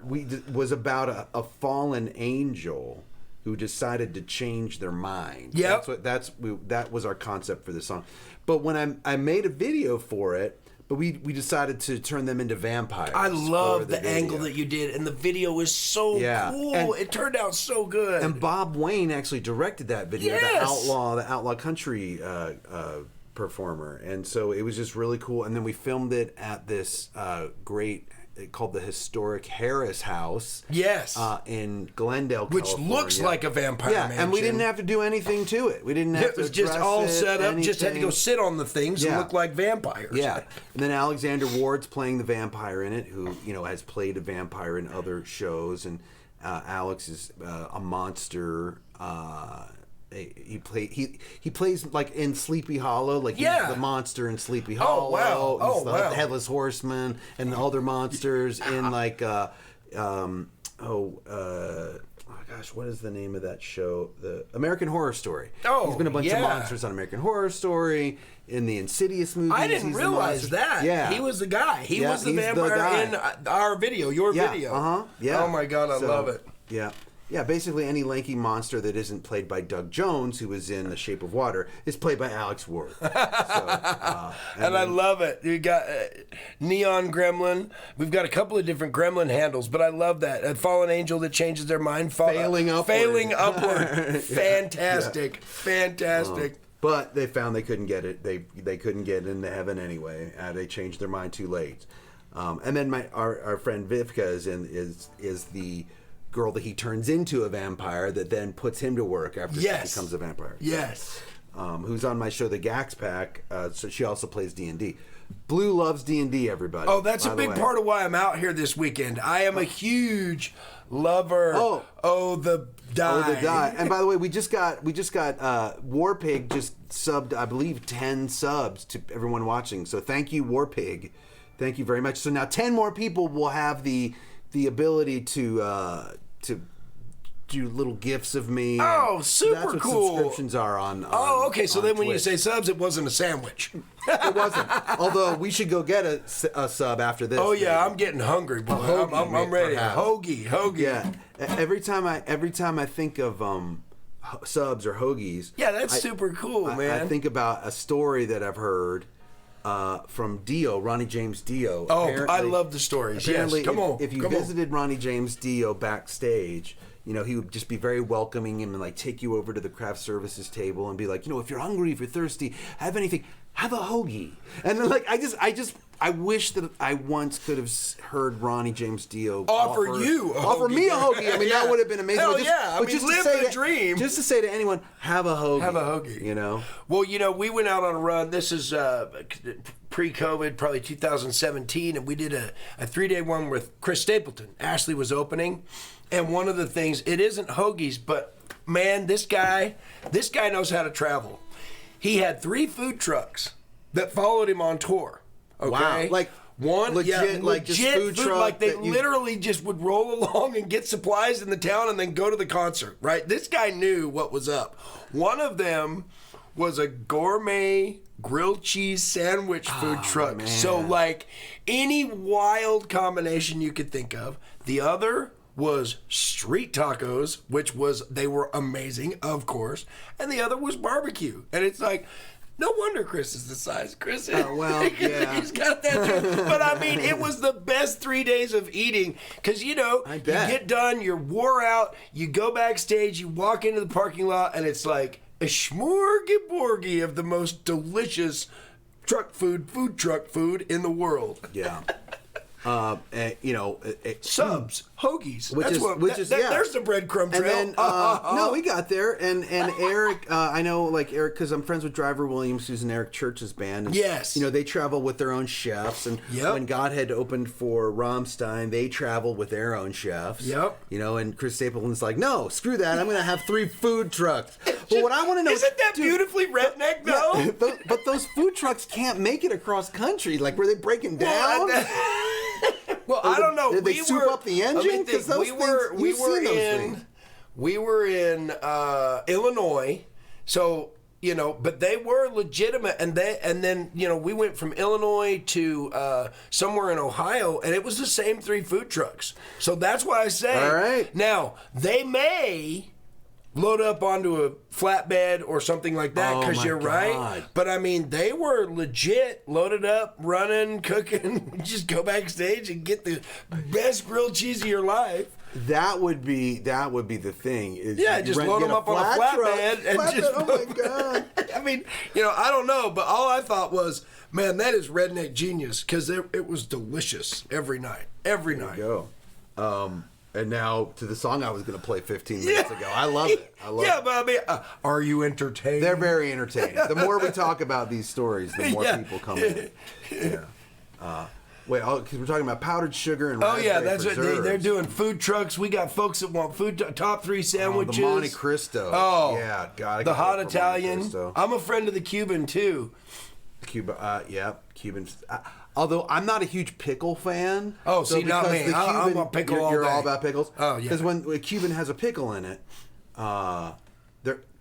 was about a fallen angel who decided to change their mind. Yeah, that was our concept for this song. But when I made a video for it, but we decided to turn them into vampires. I love the angle that you did, and the video was so cool. It turned out so good. And Bob Wayne actually directed that video, the outlaw country performer, and so it was just really cool. And then we filmed it at this great, called the Historic Harris House. Yes. In Glendale, which California. Looks like a vampire mansion. And we didn't have to do anything to it. We didn't have to. It was just all set up. Just had to go sit on the things and look like vampires. Yeah. And then Alexander Ward's playing the vampire in it, who has played a vampire in other shows, and Alex is a monster. He plays like in Sleepy Hollow, like he's the monster in Sleepy Hollow. He's the Headless Horseman and the other monsters in like what is the name of that show? The American Horror Story. Oh, he's been a bunch of monsters on American Horror Story. In the Insidious movies. I didn't realize that. Yeah. He was the guy. He was the vampire in our video, your video. Yeah. Oh my God, I love it. Yeah. Yeah, basically any lanky monster that isn't played by Doug Jones, who was in The Shape of Water, is played by Alex Ward. And I love it. You got Neon Gremlin. We've got a couple of different Gremlin handles, but I love that. A fallen angel that changes their mind. Failing upward. Fantastic. Fantastic. But they found they couldn't get it. They couldn't get into heaven anyway. They changed their mind too late. And then our friend Vivka is the girl that he turns into a vampire that then puts him to work after she becomes a vampire. Yes. Who's on my show, The Gax Pack. So she also plays D&D. Blue loves D&D, everybody. Oh, that's a big part of why I'm out here this weekend. I am a huge lover. The Die. And by the way, we just got Warpig just subbed, I believe, 10 subs to everyone watching. So thank you, Warpig. Thank you very much. So now 10 more people will have the ability to do little gifs of me. Oh, super that's what cool. Subscriptions are on. Okay. So then when Twitch. you say subs, it wasn't a sandwich. It wasn't. Although we should go get a sub after this. Oh yeah, maybe. I'm getting hungry, boy. Hoagie, I'm ready. perhaps. Hoagie. Yeah. Every time I think of subs or hoagies. Yeah, that's super cool, man. I think about a story that I've heard. From Dio, Ronnie James Dio. Oh, I love the stories. Apparently, yes, come on. If you visited Ronnie James Dio backstage, he would just be very welcoming and like take you over to the craft services table and be like, if you're hungry, if you're thirsty, have anything, have a hoagie. And then I wish that I once could have heard Ronnie James Dio offer me a hoagie. I mean, that would have been amazing. Hell but just live the dream. Just to say to anyone, have a hoagie. Have a hoagie. Well, we went out on a run. This is pre-COVID, probably 2017, and we did a 3-day one with Chris Stapleton. Ashley was opening, and one of the things, it isn't hoagies, but man, this guy knows how to travel. He had 3 food trucks that followed him on tour. Okay? Wow. Like Legit, just food truck like they that you- literally just would roll along and get supplies in the town and then go to the concert, right? This guy knew what was up. One of them was a gourmet grilled cheese sandwich food truck. man. So like any wild combination you could think of. The other was street tacos, they were amazing, of course. And the other was barbecue. And it's like, no wonder Chris is the size Chris is. Well, yeah. He's got that. But I mean, it was the best 3 days of eating because you bet. get done, you're wore out, you go backstage, you walk into the parking lot, and it's like a smorgasbord of the most delicious food truck food in the world. Yeah. And, Subs, hoagies. Which is there's the breadcrumb trail. And then, no, we got there, and Eric, I know, like Eric, because I'm friends with Driver Williams, who's in Eric Church's band. And, Yes. they travel with their own chefs, and Yep. when Godhead opened for Rammstein, they traveled with their own chefs. Yep. And Chris Stapleton's like, no, screw that, I'm going to have 3 food trucks. But what I want to know Isn't that beautifully redneck, though? Yeah, but those food trucks can't make it across country. Like, were they breaking down? Well, I don't know. Did they soup up the engine? Because those we were in Illinois, so but they were legitimate, and then we went from Illinois to somewhere in Ohio, and it was the same 3 food trucks. So that's why I say, all right. Now they may load up onto a flatbed or something like that, because you're right. But I mean, they were legit loaded up, running, cooking. Just go backstage and get the best grilled cheese of your life. That would be the thing. Just load them up on a flatbed and just. Oh my god! I mean, I don't know, but all I thought was, man, that is redneck genius, because it was delicious every night. Every night. Go. And now to the song I was going to play 15 minutes ago. I love it. But I mean, are you entertained? They're very entertaining. The more we talk about these stories, the more people come in. Yeah. Because we're talking about powdered sugar and raspberry that's preserves. what they're doing. Food trucks. We got folks that want top 3 sandwiches. The Monte Cristo. Oh, yeah, God. The hot Italian. I'm a friend of the Cuban too. Cuba, Cubans. Although I'm not a huge pickle fan. Oh, see, not me. I'm a pickle all day. You're all about pickles? Oh, yeah. Because when a Cuban has a pickle in it,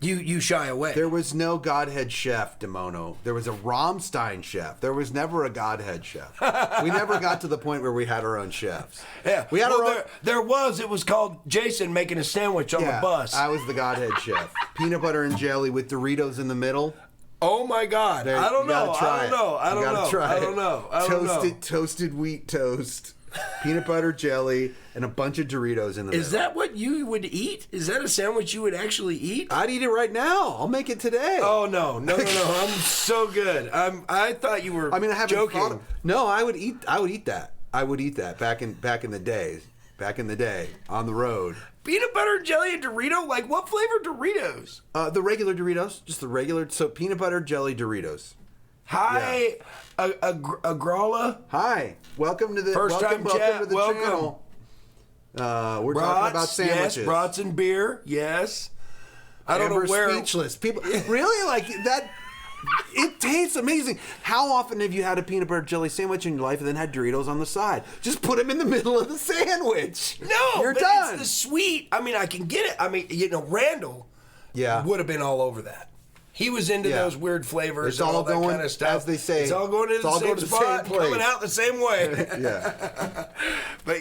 you shy away. There was no Godhead chef, Demono. There was a Rammstein chef. There was never a Godhead chef. We never got to the point where we had our own chefs. Yeah, we had our own. It was called Jason making a sandwich on the bus. I was the Godhead chef. Peanut butter and jelly with Doritos in the middle. Oh my God! I don't know. Toasted wheat toast, peanut butter jelly, and a bunch of Doritos in the middle. Is that what you would eat? Is that a sandwich you would actually eat? I'd eat it right now. I'll make it today. Oh no! I'm so good. I thought you were. I haven't joking. No, I would eat that. I would eat that back in the days. Back in the day, on the road. Peanut butter and jelly and Dorito? Like, what flavor Doritos? The regular Doritos. Just the regular. So, peanut butter jelly Doritos. Hi, Agrala. Hi. Welcome to the First time chat. To the channel. We're talking about sandwiches. Yes, brats and beer. Yes. I don't know where. Speechless. People really like that. It tastes amazing. How often have you had a peanut butter jelly sandwich in your life and then had Doritos on the side? Just put them in the middle of the sandwich. No, you're but done. It's the sweet. I mean, I can get it. I mean, Randall would have been all over that. He was into those weird flavors it's all and all going, that kind of stuff. As they say. It's all going into the same spot, coming out the same way. Yeah. But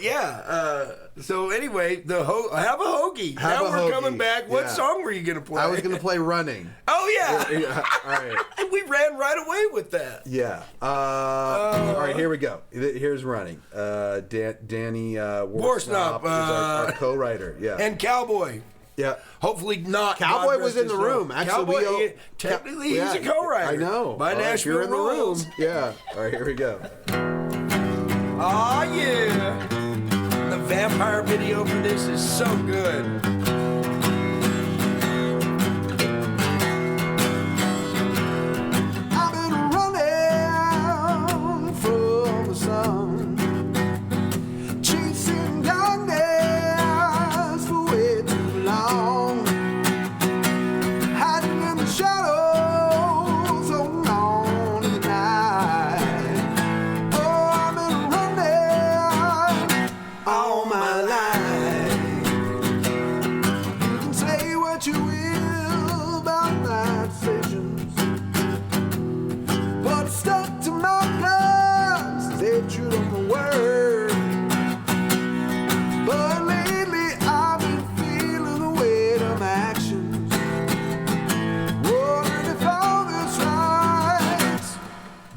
so anyway, have a hoagie. Now we're coming back. What song were you going to play? I was going to play Running. Oh, yeah. All right. We ran right away with that. Yeah. All right, here we go. Here's Running. Danny Warsnop is our co-writer. Yeah. And Cowboy. Yeah. Hopefully not. Cowboy was in the room. Actually, Cowboy, technically, he's a co-writer. I know. By Nashville you're in the rules. room. Yeah. All right, here we go. Oh, yeah. The vampire video for this is so good. I've been running from the sun, chasing darkness for way too long, hiding in the shadows, holding on to the night. Oh, I've been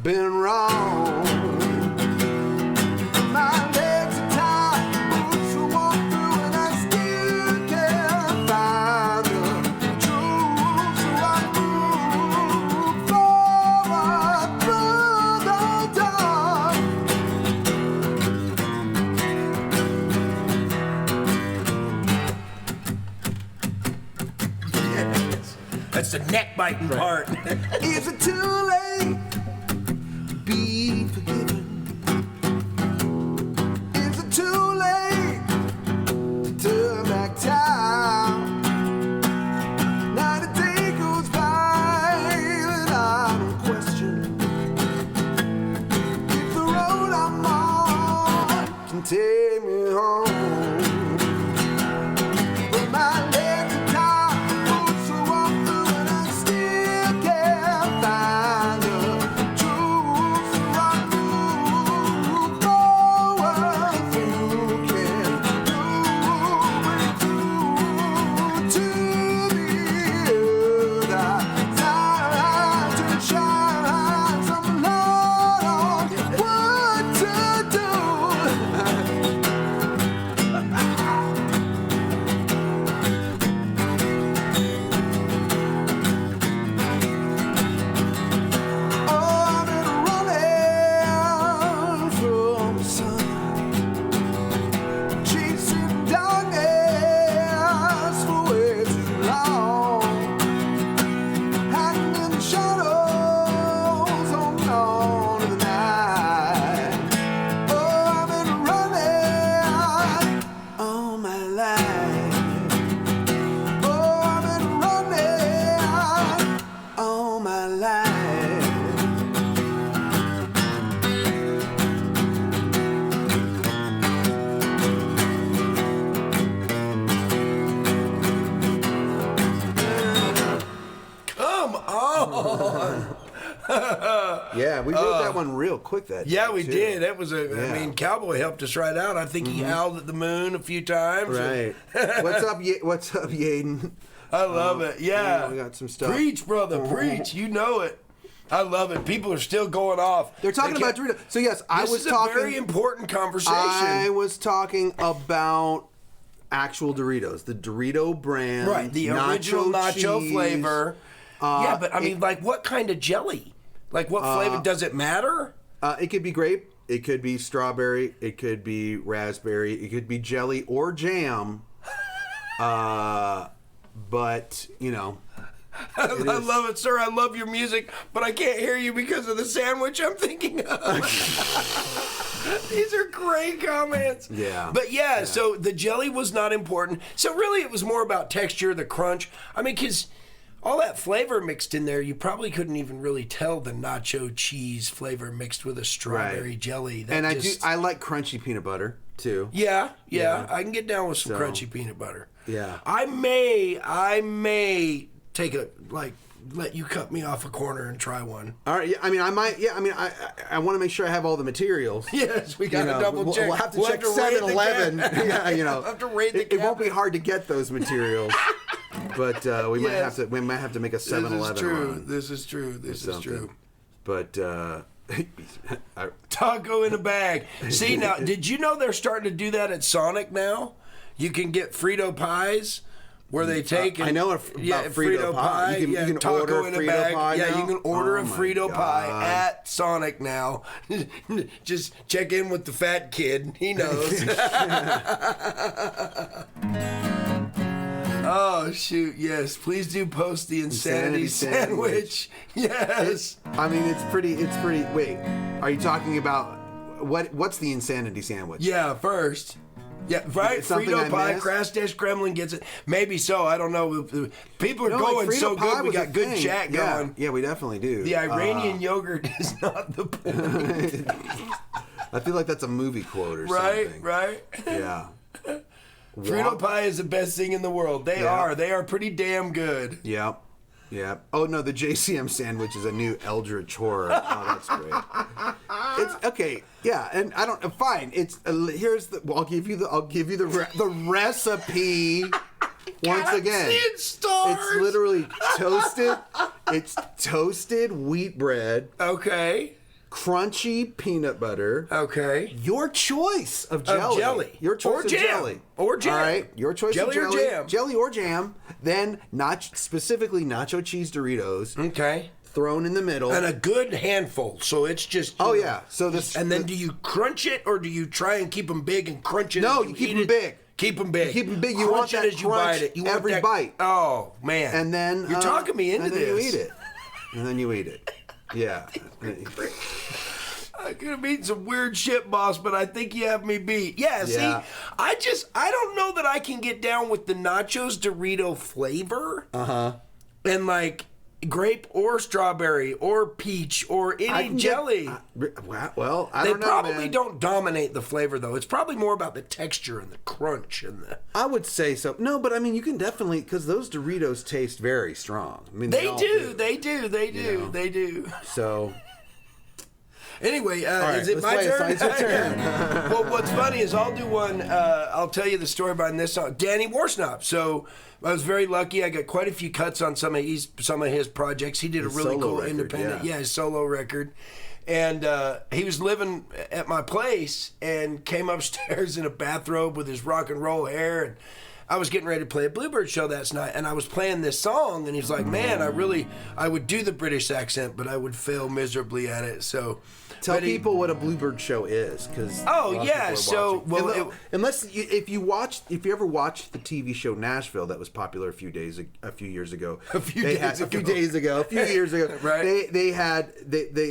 been wrong. My legs are tired, boots to walk through, and I still can't find the truth. So I move forward through the dark. That's the neck biting part. Is it too late to be forgiven? Is it too late to turn back time? Not a day goes by that I don't question if the road I'm on can take me home. But my legs are tired, boots to walk through, and I still can't find the truth. So I move forward, you can move to the other side to shine some light on what to do. Oh, I've been running from the sun, chasing darkness for way too long, hiding in the shadows, holding on to the night. Oh, I've been running all my life. Oh, I've been running all my life. Come on. Yeah, we wrote that one real quick that Yeah, day, we too. did. That was I Yeah. mean, Cowboy helped us right out. I think he howled at the moon a few times. Right. What's up, What's up, Yaden? I love it. Yeah. We got some stuff. Preach, brother, preach. You know it. I love it. People are still going off. They're talking They about can't- Doritos. So yes, I This was is a talking. very important conversation. I was talking about actual Doritos, the Dorito brand, Right, the original nacho cheese. flavor. Yeah, but I mean, like, what kind of jelly? Like, what flavor? Does it matter? It could be grape. It could be strawberry. It could be raspberry. It could be jelly or jam. But you know, I love it, sir. I love your music, but I can't hear you because of the sandwich I'm thinking of. These are great comments. Yeah. But yeah, so the jelly was not important. So really, it was more about texture, the crunch. I mean, because all that flavor mixed in there, you probably couldn't even really tell the nacho cheese flavor mixed with a strawberry Right. jelly. That and just, I like crunchy peanut butter too. Yeah, Yeah. I can get down with some So, crunchy peanut butter. yeah. I may take let you cut me off a corner and try one. All right. Yeah, I mean, I might. Yeah, I mean, I want to make sure I have all the materials. Yes, we got to You know, double check. We'll have to We'll check have to raid the 7-Eleven. Yeah, you know, We'll have to raid the it won't be cabinet. hard to get those materials, but we might have Yes. to. We might have to make a 7-Eleven This is true. run. This is true. This is something. true. But Taco in a bag. See now, did you know they're starting to do that at Sonic now? You can get Frito pies. Where they take I know about Frito pie. You can taco order in a Frito bag. pie Yeah, now? you can order Oh a my Frito pie God. at Sonic now. Just check in with the fat kid. He knows. Oh shoot! Yes, please do post the insanity Insanity sandwich. Yes. I mean, it's pretty. Wait, are you talking about what's the insanity sandwich? Yeah, first. Yeah, right. It's something Frito I pie, missed? Crash Dash Kremlin gets it. Maybe so. I don't know. People are No, like, going Frito so pie good. We was a got good thing. chat Yeah. going. Yeah, we definitely do. The Iranian yogurt is not the point. I feel like that's a movie quote or Right, something. right. Yeah. Frito pie is the best thing in the world. They Yeah. are. They are pretty damn good. Yep. Yeah. Oh no, the JCM sandwich is a new Eldritch horror. Oh, that's great. It's okay. Yeah, and I don't. Fine. It's here's the. Well, I'll give you the recipe. Once again, Seeing stars. it's literally toasted. It's toasted wheat bread. Okay. crunchy peanut butter. Okay. Your choice of jelly. Of jelly. Your choice Or of jam. jelly. Or jam. All right. Your choice Jelly of or jelly. jam. Jelly or jam. Then specifically nacho cheese Doritos. Okay. Thrown in the middle. And a good handful, so it's just. Oh, yeah. So this. And then do you crunch it, or do you try and keep them big and crunch it? No, as you keep eat them it? big. Keep them big. You keep them big. You Crunch want it that as you crunch bite it. You want every that- bite. Oh man! And then you're talking me into and then this. you eat it. And then you eat it. Yeah. I could have eaten some weird shit, boss, but I think you have me beat. Yeah, see, Yeah. I don't know that I can get down with the nachos Dorito flavor. And like grape or strawberry or peach or any jelly. Well, I They don't know, probably man. don't dominate the flavor, though. It's probably more about the texture and the crunch and the. I would say so. No, but I mean, you can definitely, because those Doritos taste very strong. I mean, They all do. know. They do. So, Anyway, right, is it let's my play a turn? song. It's your turn. Well, what's funny is I'll do one. I'll tell you the story behind this song. Danny Warsnop. So I was very lucky. I got quite a few cuts on some of his projects. He did a His really solo cool record, independent, yeah. his solo record. And he was living at my place and came upstairs in a bathrobe with his rock and roll hair. And I was getting ready to play a Bluebird show that night, and I was playing this song, and he's like, "Man, I would do the British accent, but I would fail miserably at it." So. tell people what a Bluebird show is, because unless if you ever watched the TV show Nashville that was popular a few years ago, a few years ago, right? They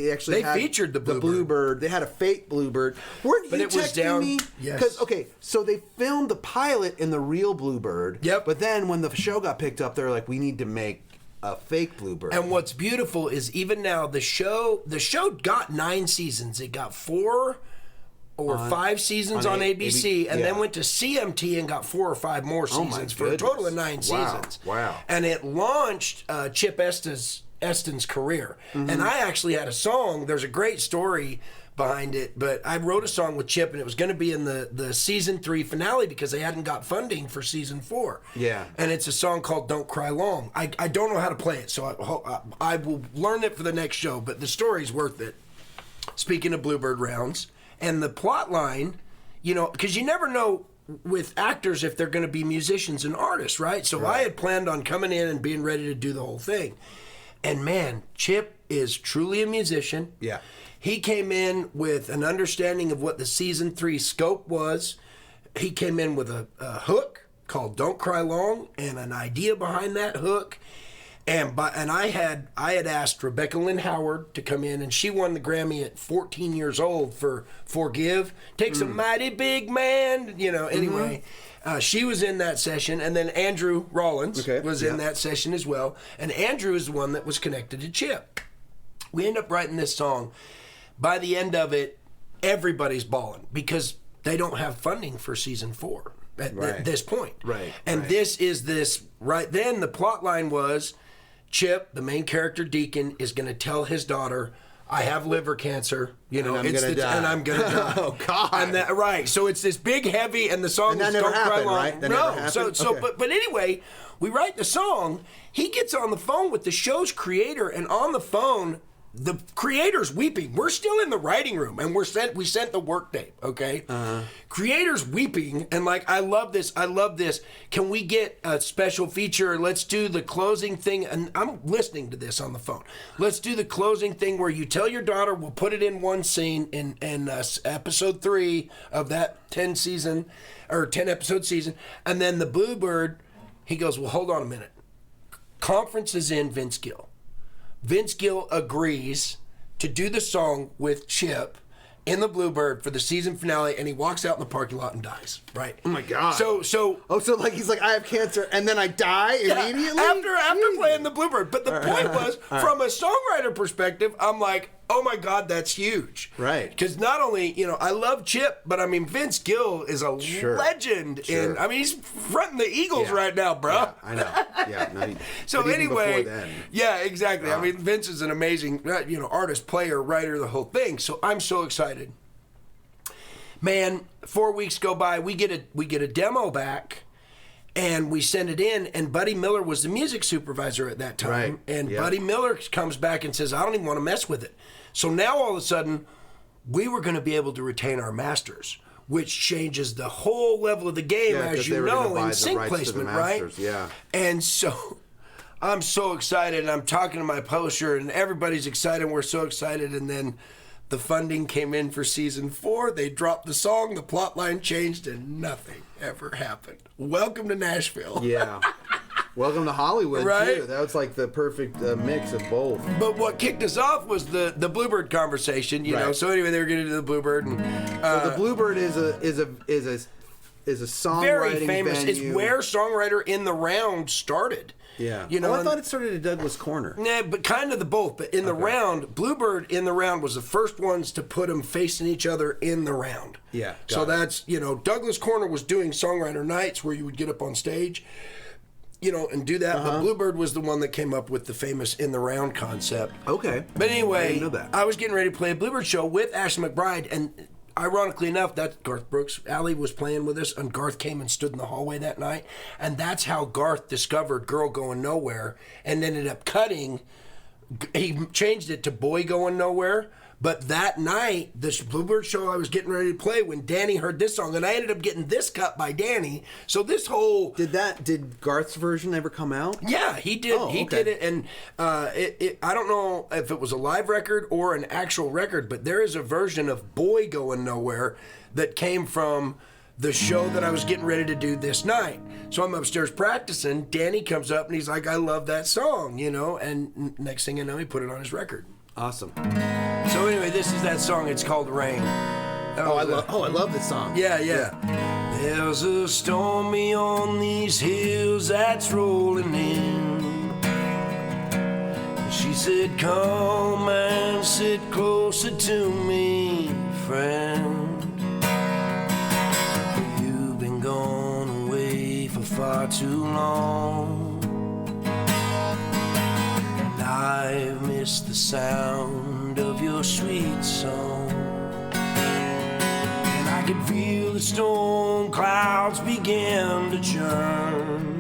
actually featured the Bluebird. They had a fake Bluebird. Weren't But you it was texting down- me? Yes. Okay, so they filmed the pilot in the real Bluebird. Yep. But then when the show got picked up, they're like, we need to make a fake Bluebird. And what's beautiful is even now the show got 9 seasons. It got 4 or 5 seasons on ABC, and then went to CMT and got 4 or 5 more seasons for a total of 9 seasons. Wow. And it launched Chip Eston's career. And I actually had a song. There's a great story behind it, but I wrote a song with Chip, and it was going to be in the season 3 finale because they hadn't got funding for season 4. Yeah. And it's a song called "Don't Cry Long." I don't know how to play it, so I will learn it for the next show. But the story's worth it. Speaking of Bluebird rounds and the plot line, because you never know with actors if they're going to be musicians and artists, right? So I had planned on coming in and being ready to do the whole thing. And man, Chip is truly a musician. Yeah. He came in with an understanding of what the season 3 scope was. He came in with a hook called "Don't Cry Long" and an idea behind that hook. And I had asked Rebecca Lynn Howard to come in, and she won the Grammy at 14 years old for "Forgive." Takes a mighty big man, Anyway, she was in that session, and then Andrew Rollins was in that session as well. And Andrew is the one that was connected to Chip. We end up writing this song. By the end of it, everybody's bawling because they don't have funding for season 4 at this point. Right. And this is right then the plot line was Chip, the main character Deacon, is going to tell his daughter, "I have liver cancer, and I'm gonna die." and I'm going to die." Oh God! And so it's this big, heavy, and the song And that is never "Don't Cry happened, Long." right? That No, never happened? so Okay. but anyway, we write the song. He gets on the phone with the show's creator, and on the phone, the creator's weeping. We're still in the writing room, and we sent the work tape. Okay, creator's weeping, and like, I love this. Can we get a special feature? Let's do the closing thing. And I'm listening to this on the phone. Let's do the closing thing where you tell your daughter. We'll put it in one scene in episode 3 of that 10 episode season, and then the Bluebird. He goes, "Well, hold on a minute. Conference is in Vince Gill. Vince Gill agrees to do the song with Chip in the Bluebird for the season finale," and he walks out in the parking lot and dies. Right? Oh my God! So like he's like, "I have cancer," and then I die immediately after playing the Bluebird. But the point was, from a songwriter perspective, I'm like, oh my God, that's huge. Right. Because not only, I love Chip, but I mean, Vince Gill is a legend. Sure. He's fronting the Eagles right now, bro. Yeah, I know. Yeah. No, So but even anyway, before then. yeah, exactly. I mean, Vince is an amazing, artist, player, writer, the whole thing. So I'm so excited. Man, 4 weeks go by. We get a demo back, and we send it in. And Buddy Miller was the music supervisor at that time. Right. And Yeah. Buddy Miller comes back and says, "I don't even want to mess with it." So now all of a sudden, we were going to be able to retain our masters, which changes the whole level of the game, Yeah, 'cause as they you were gonna know, buy in the sync rights to the placement, right? masters, yeah. And so I'm so excited, and I'm talking to my publisher, and everybody's excited. We're so excited, and then the funding came in for season 4. They dropped the song, the plot line changed, and nothing ever happened. Welcome to Nashville. Yeah. Welcome to Hollywood, Right? too. That was like the perfect mix of both. But what kicked us off was the Bluebird conversation, you know. Right. So anyway, they were going to do the Bluebird, and So the Bluebird is a songwriting very famous. venue. It's where Songwriter in the Round started. Yeah. You know, I and- thought it started at Douglas Corner. Nah, but kind of the both. But in the round, Bluebird in the round was the first ones to put them facing each other in the round. Yeah, So got it. that's, you know, Douglas Corner was doing Songwriter Nights where you would get up on stage, you know, and do that. But Bluebird was the one that came up with the famous in the round concept. Okay. But I anyway, didn't know that. I was getting ready to play a Bluebird show with Ashley McBride, and ironically enough, that Garth Brooks, Allie was playing with us, and Garth came and stood in the hallway that night, and that's how Garth discovered "Girl Going Nowhere," and ended up cutting. He changed it to "Boy Going Nowhere." But that night, this Bluebird show I was getting ready to play, when Danny heard this song, and I ended up getting this cut by Danny. So this whole Did Garth's version ever come out? yeah, he did. Oh, he okay. did it, and I don't know if it was a live record or an actual record, but there is a version of "Boy Going Nowhere" that came from the show that I was getting ready to do this night. So I'm upstairs practicing. Danny comes up and he's like, "I love that song," you know. And next thing you know, he put it on his record. Awesome. So anyway, this is that song. It's called "Rain." I love this song. Yeah, yeah. There's a storm beyond these hills that's rolling in. She said, "Come and sit closer to me, friend. You've been gone away for far too long. And I've missed the sound of your sweet song. And I could feel the storm clouds begin to churn,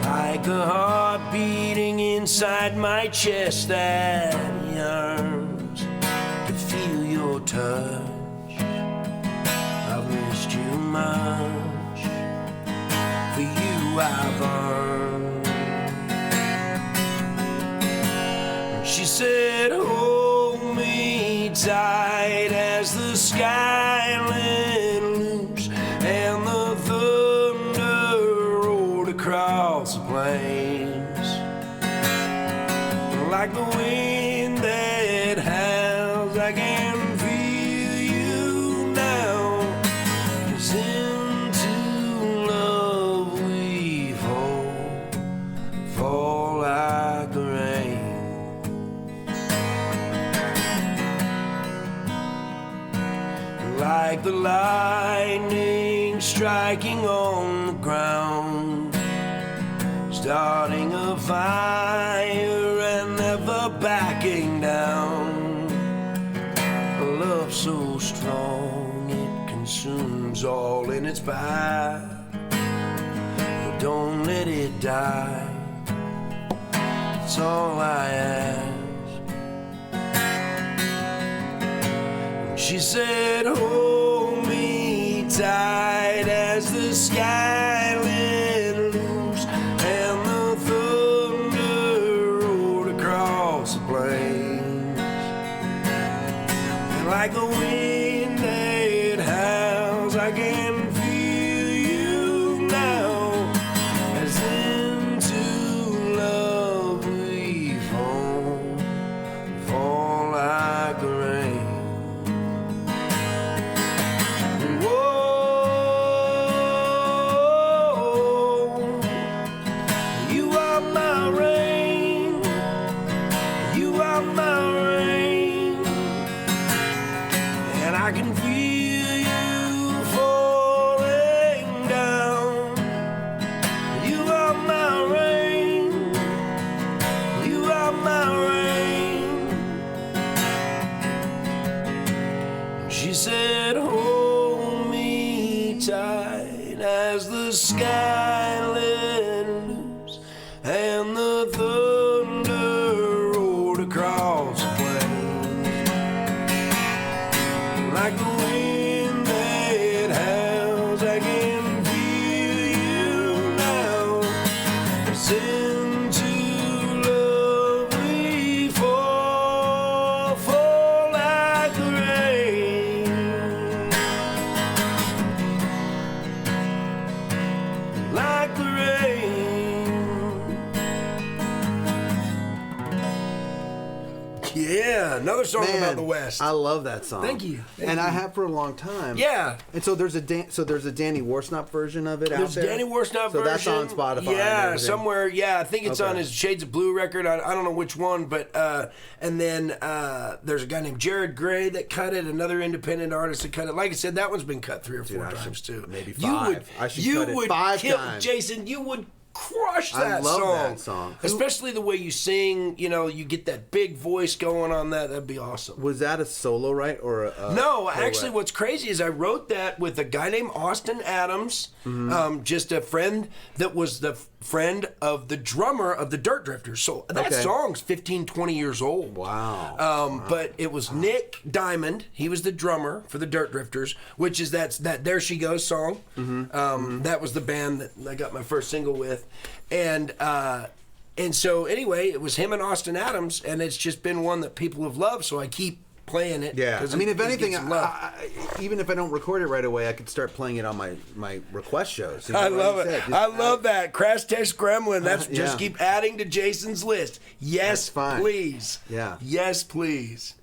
like a heart beating inside my chest that yearns to feel your touch. I've missed you much, for you I burn." She said, "Hold me tight as the sky let loose and the thunder rolled across the plains, like the wind that howls. I can feel you now, 'cause into love we fall like the rain." Like the lightning striking on the ground, starting a fire and never backing down. A love so strong it consumes all in its path. But don't let it die, that's all I ask. She said, "Hold me tight as the sky let loose and the thunder rolled across the plains, and like the wind that howls, I can feel you now, as into love we fall like the rain." I can feel you falling down. You are my rain. You are my rain. She said, "Hold me tight as the sky let loose and the thunder rolled across the plain." like the wind that howls. I can feel you now. Send to love we fall like the rain, like the rain. Yeah, another song about the West. I love that song. Thank you. And I have for a long time. Yeah. And so there's a Danny Warsnop version of it out There's there. Danny Warsnop so version. that's on Spotify. and Yeah, everything. somewhere. Yeah, I think it's Okay. on his Shades of Blue record. I don't know which one, but and then there's a guy named Jared Gray that cut it. Another independent artist that cut it. Like I said, that one's been cut 3 or 4 times too. maybe You 5. would, I should you cut it would 5 kill, times. Jason. You would crush I that love song. that song. Especially the way you sing. You know, you get that big voice going on that. That'd be awesome. Was that a solo, right? Or a No, co-write? actually, what's crazy is I wrote that with a guy named Austin Adams, Mm-hmm. just a friend that was the friend of the drummer of the Dirt Drifters. So that Okay. song's 15, 20 years old. Wow. But it was Nick Diamond. He was the drummer for the Dirt Drifters, which is that There She Goes song. That was the band that I got my first single with. And so anyway, it was him and Austin Adams, and it's just been one that people have loved, so I keep playing it. Yeah, 'cause I mean, it- if it anything, gets love. even if I don't record it right away, I could start playing it on my request shows. You know I what love you it. said? Just I love that. Crash Test Gremlin. That's Yeah. just keep adding to Jason's list. Yes, That's fine. please. Yeah. Yes, please.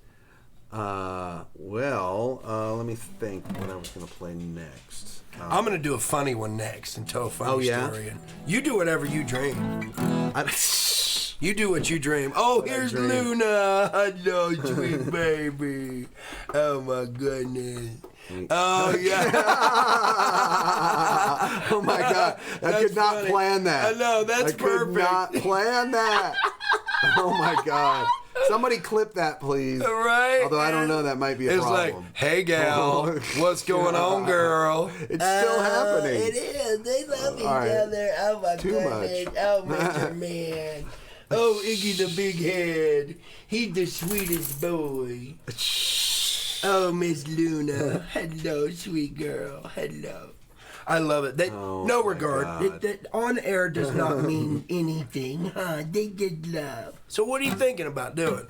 Let me think what I was going to play next. I'm gonna do a funny one next and tell a funny Oh, yeah? story. And you do whatever you dream. I, You do what you dream. Oh, here's dream. Luna. Hello, sweet baby. Oh my goodness. Oh yeah. oh my God! I That's could not funny. plan that. I know, that's I perfect. could not plan that. Oh my God! Somebody clip that, please. Right? Although I don't know, that might be a It's problem. like, hey gal, Oh, what's going on, girl? It's still happening. It is. They love each All right. other. Oh my Too goodness. much. Oh, Mr. Man. Oh, Iggy the Big Head. He's the sweetest boy. Oh, Miss Luna. Hello, sweet girl. Hello. I love it. That, Oh, no my regard. God. That on air does not mean anything, huh? They just love. So what are you thinking about doing?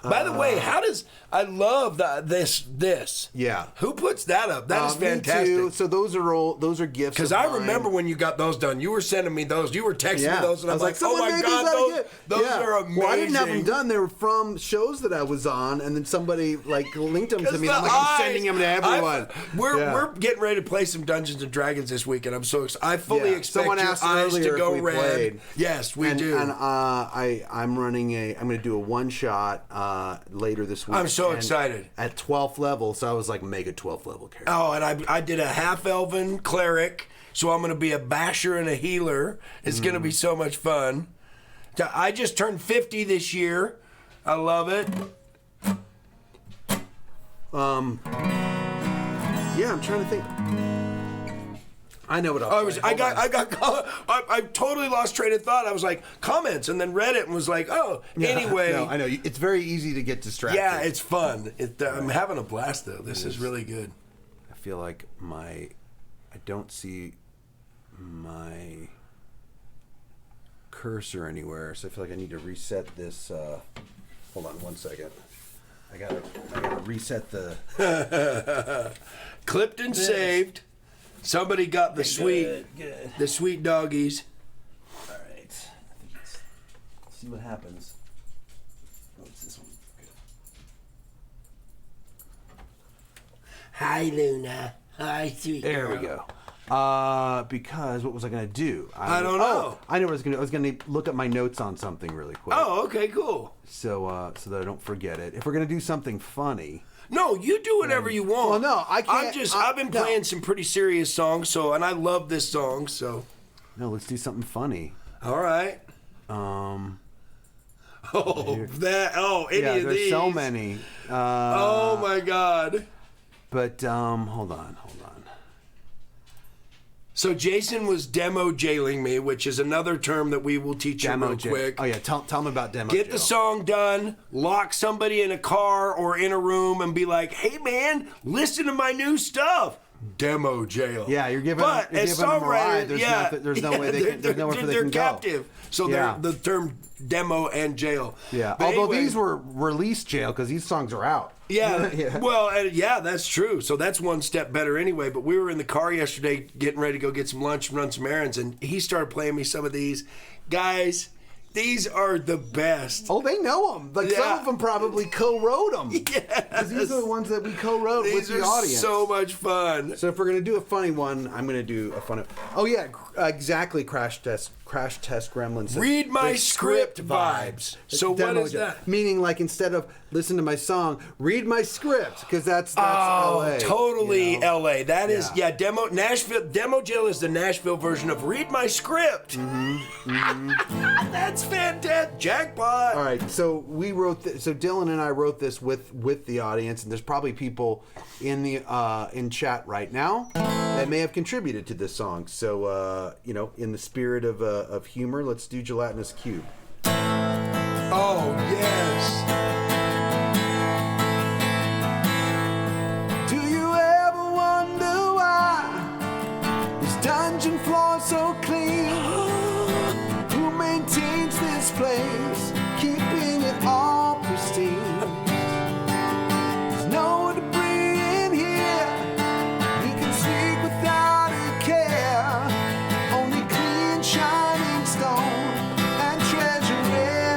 By the way, how does I love this? Yeah. Who puts that up? That is Me fantastic. too. So those are gifts. Because of I mine. remember when you got those done. You were sending me those. You were texting Yeah. me those, and I was like, "Oh "Someone my made god, these out of those gift." Yeah. are amazing." Well, I didn't have them done. They were from shows that I was on, and then somebody like linked them to me. And I'm like, I'm sending them to everyone. Yeah. We're getting ready to play some Dungeons and Dragons this week, and I'm so excited. I fully Yeah. expect Someone your asked eyes earlier to if go we red. played. Yes, we do. And I'm running I'm going to do a one shot later this week. I'm so and excited. At 12th level, so I was like mega 12th level character. Oh, and I did a half elven cleric, so I'm going to be a basher and a healer. It's going to be so much fun. I just turned 50 this year. I love it. Yeah, I'm trying to think. I know what I'll play. I totally lost train of thought. I was like comments, and then read it and was like, oh, anyway. No, I know. It's very easy to get distracted. Yeah, it's fun. I'm having a blast though. This is really good. I feel like I don't see my cursor anywhere, so I feel like I need to reset this. Hold on one second. I gotta reset the. Clipped and saved. Somebody got the sweet doggies. All right. Let's see what happens. Oh, it's this one. Good. Hi, Luna. Hi, sweet There girl. we go. Because what was I gonna do? I don't know. Oh, I know what I was gonna. I was gonna look at my notes on something really quick. Oh, okay, cool. So that I don't forget it. If we're gonna do something funny. No, you do whatever you want. Well, no, I can't- I've been no. playing some pretty serious songs, and I love this song. So, No, let's do something funny. all right. Um. Oh, any Yeah, of there's these? so many. Oh my God. But hold on. So Jason was demo jailing me, which is another term that we will teach you real jail. quick. Oh yeah, tell them about demo. Get jail. the song done, lock somebody in a car or in a room and be like, hey man, listen to my new stuff. Demo jail. Yeah, you're giving but them, as a ride. songwriters, There's no way they can. There's nowhere for they can go. They're captive. So Yeah. they're the term demo and jail. Yeah. But Although anyway, these were released jail because these songs are out. Yeah. Yeah. Well, yeah, that's true. So that's one step better anyway. But we were in the car yesterday getting ready to go get some lunch and run some errands, and he started playing me some of these. Guys, these are the best. Oh, they know them. Like some Yeah. of them probably co-wrote them. Because these are the ones that we co-wrote with These the are audience. so much fun. So if we're gonna do a funny one, I'm gonna do a funny. Oh yeah, exactly. Crash test Gremlins. says, Read my the script vibes. So what Demo is jail. that? Meaning, like instead of listen to my song, read my script because that's Oh, LA. totally you know? LA. That is, Yeah. demo Nashville. Demo jail is the Nashville version of read my script. That's fantastic. Jackpot. All right, so we wrote. So Dylan and I wrote this with the audience, and there's probably people in the in chat right now that may have contributed to this song. So in the spirit of humor, let's do Gelatinous Cube. Oh yes. Do you ever wonder why this dungeon floor so clean? Who maintains this place, keeping it all pristine? There's no debris in here. We can sleep without a care. Only clean, shining stone and treasure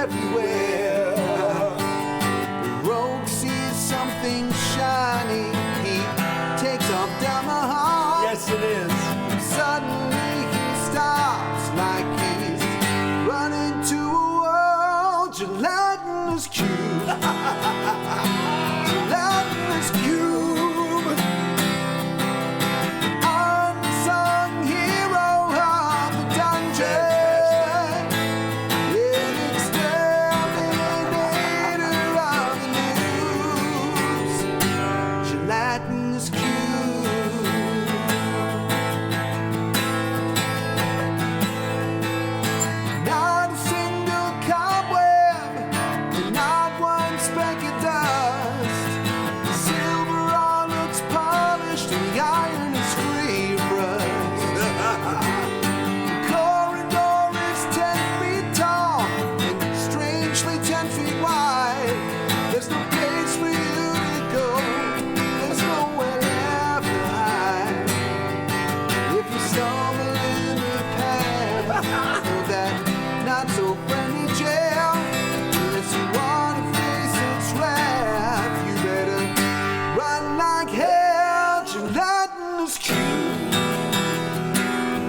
everywhere. The rogue sees something shiny. He takes off down the hall. Yes, it is. Suddenly he stops like he's running to a wall. Gelatinous cube. Gelatinous cube. Unsung hero of the dungeon. An exterminator of the news. Gelatinous cube. Not a single cobweb, and not one speck of dust. The silver all looks polished, and the iron is free of rust. The corridor is 10 feet tall, and strangely 10 feet wide. There's no place for you to go, there's nowhere left to hide. If you stumble in the path of that not so friendly jail, unless you want to face its wrath, you better run like hell. Gelatinous cube.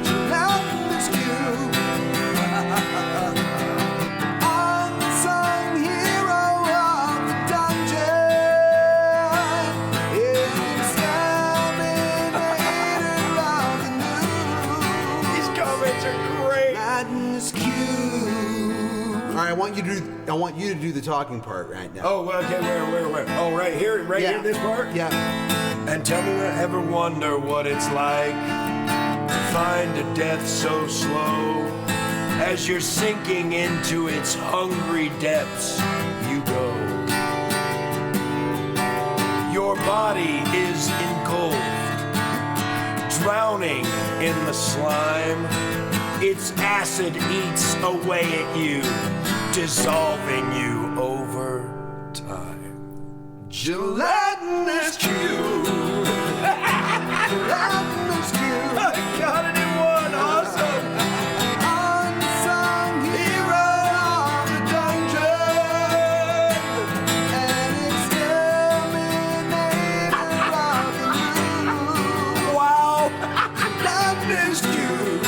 Gelatinous cube. Unsung hero of the dungeon. Exterminator of the news. These comments are great. Gelatinous cube. All right, I want you to do the talking part right now. Oh, well, okay, where? Oh, right here, here, this part? Yeah. And tell me, ever wonder what it's like to find a death so slow? As you're sinking into its hungry depths, you go. Your body is engulfed, drowning in the slime. Its acid eats away at you, dissolving you over time. Gelatinous cube. Gelatinous cube. I got it in one. Awesome. Unsung hero of the dungeon. An exterminator of the news. Wow. Gelatinous cube.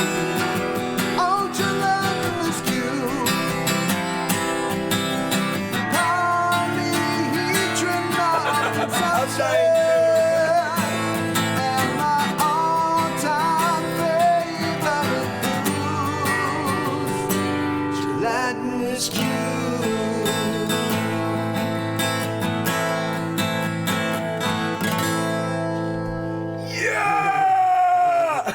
Oh, gelatinous cube. Polyhedron of Outside. and my all-time favorite news. Gelatinous cube. Yeah.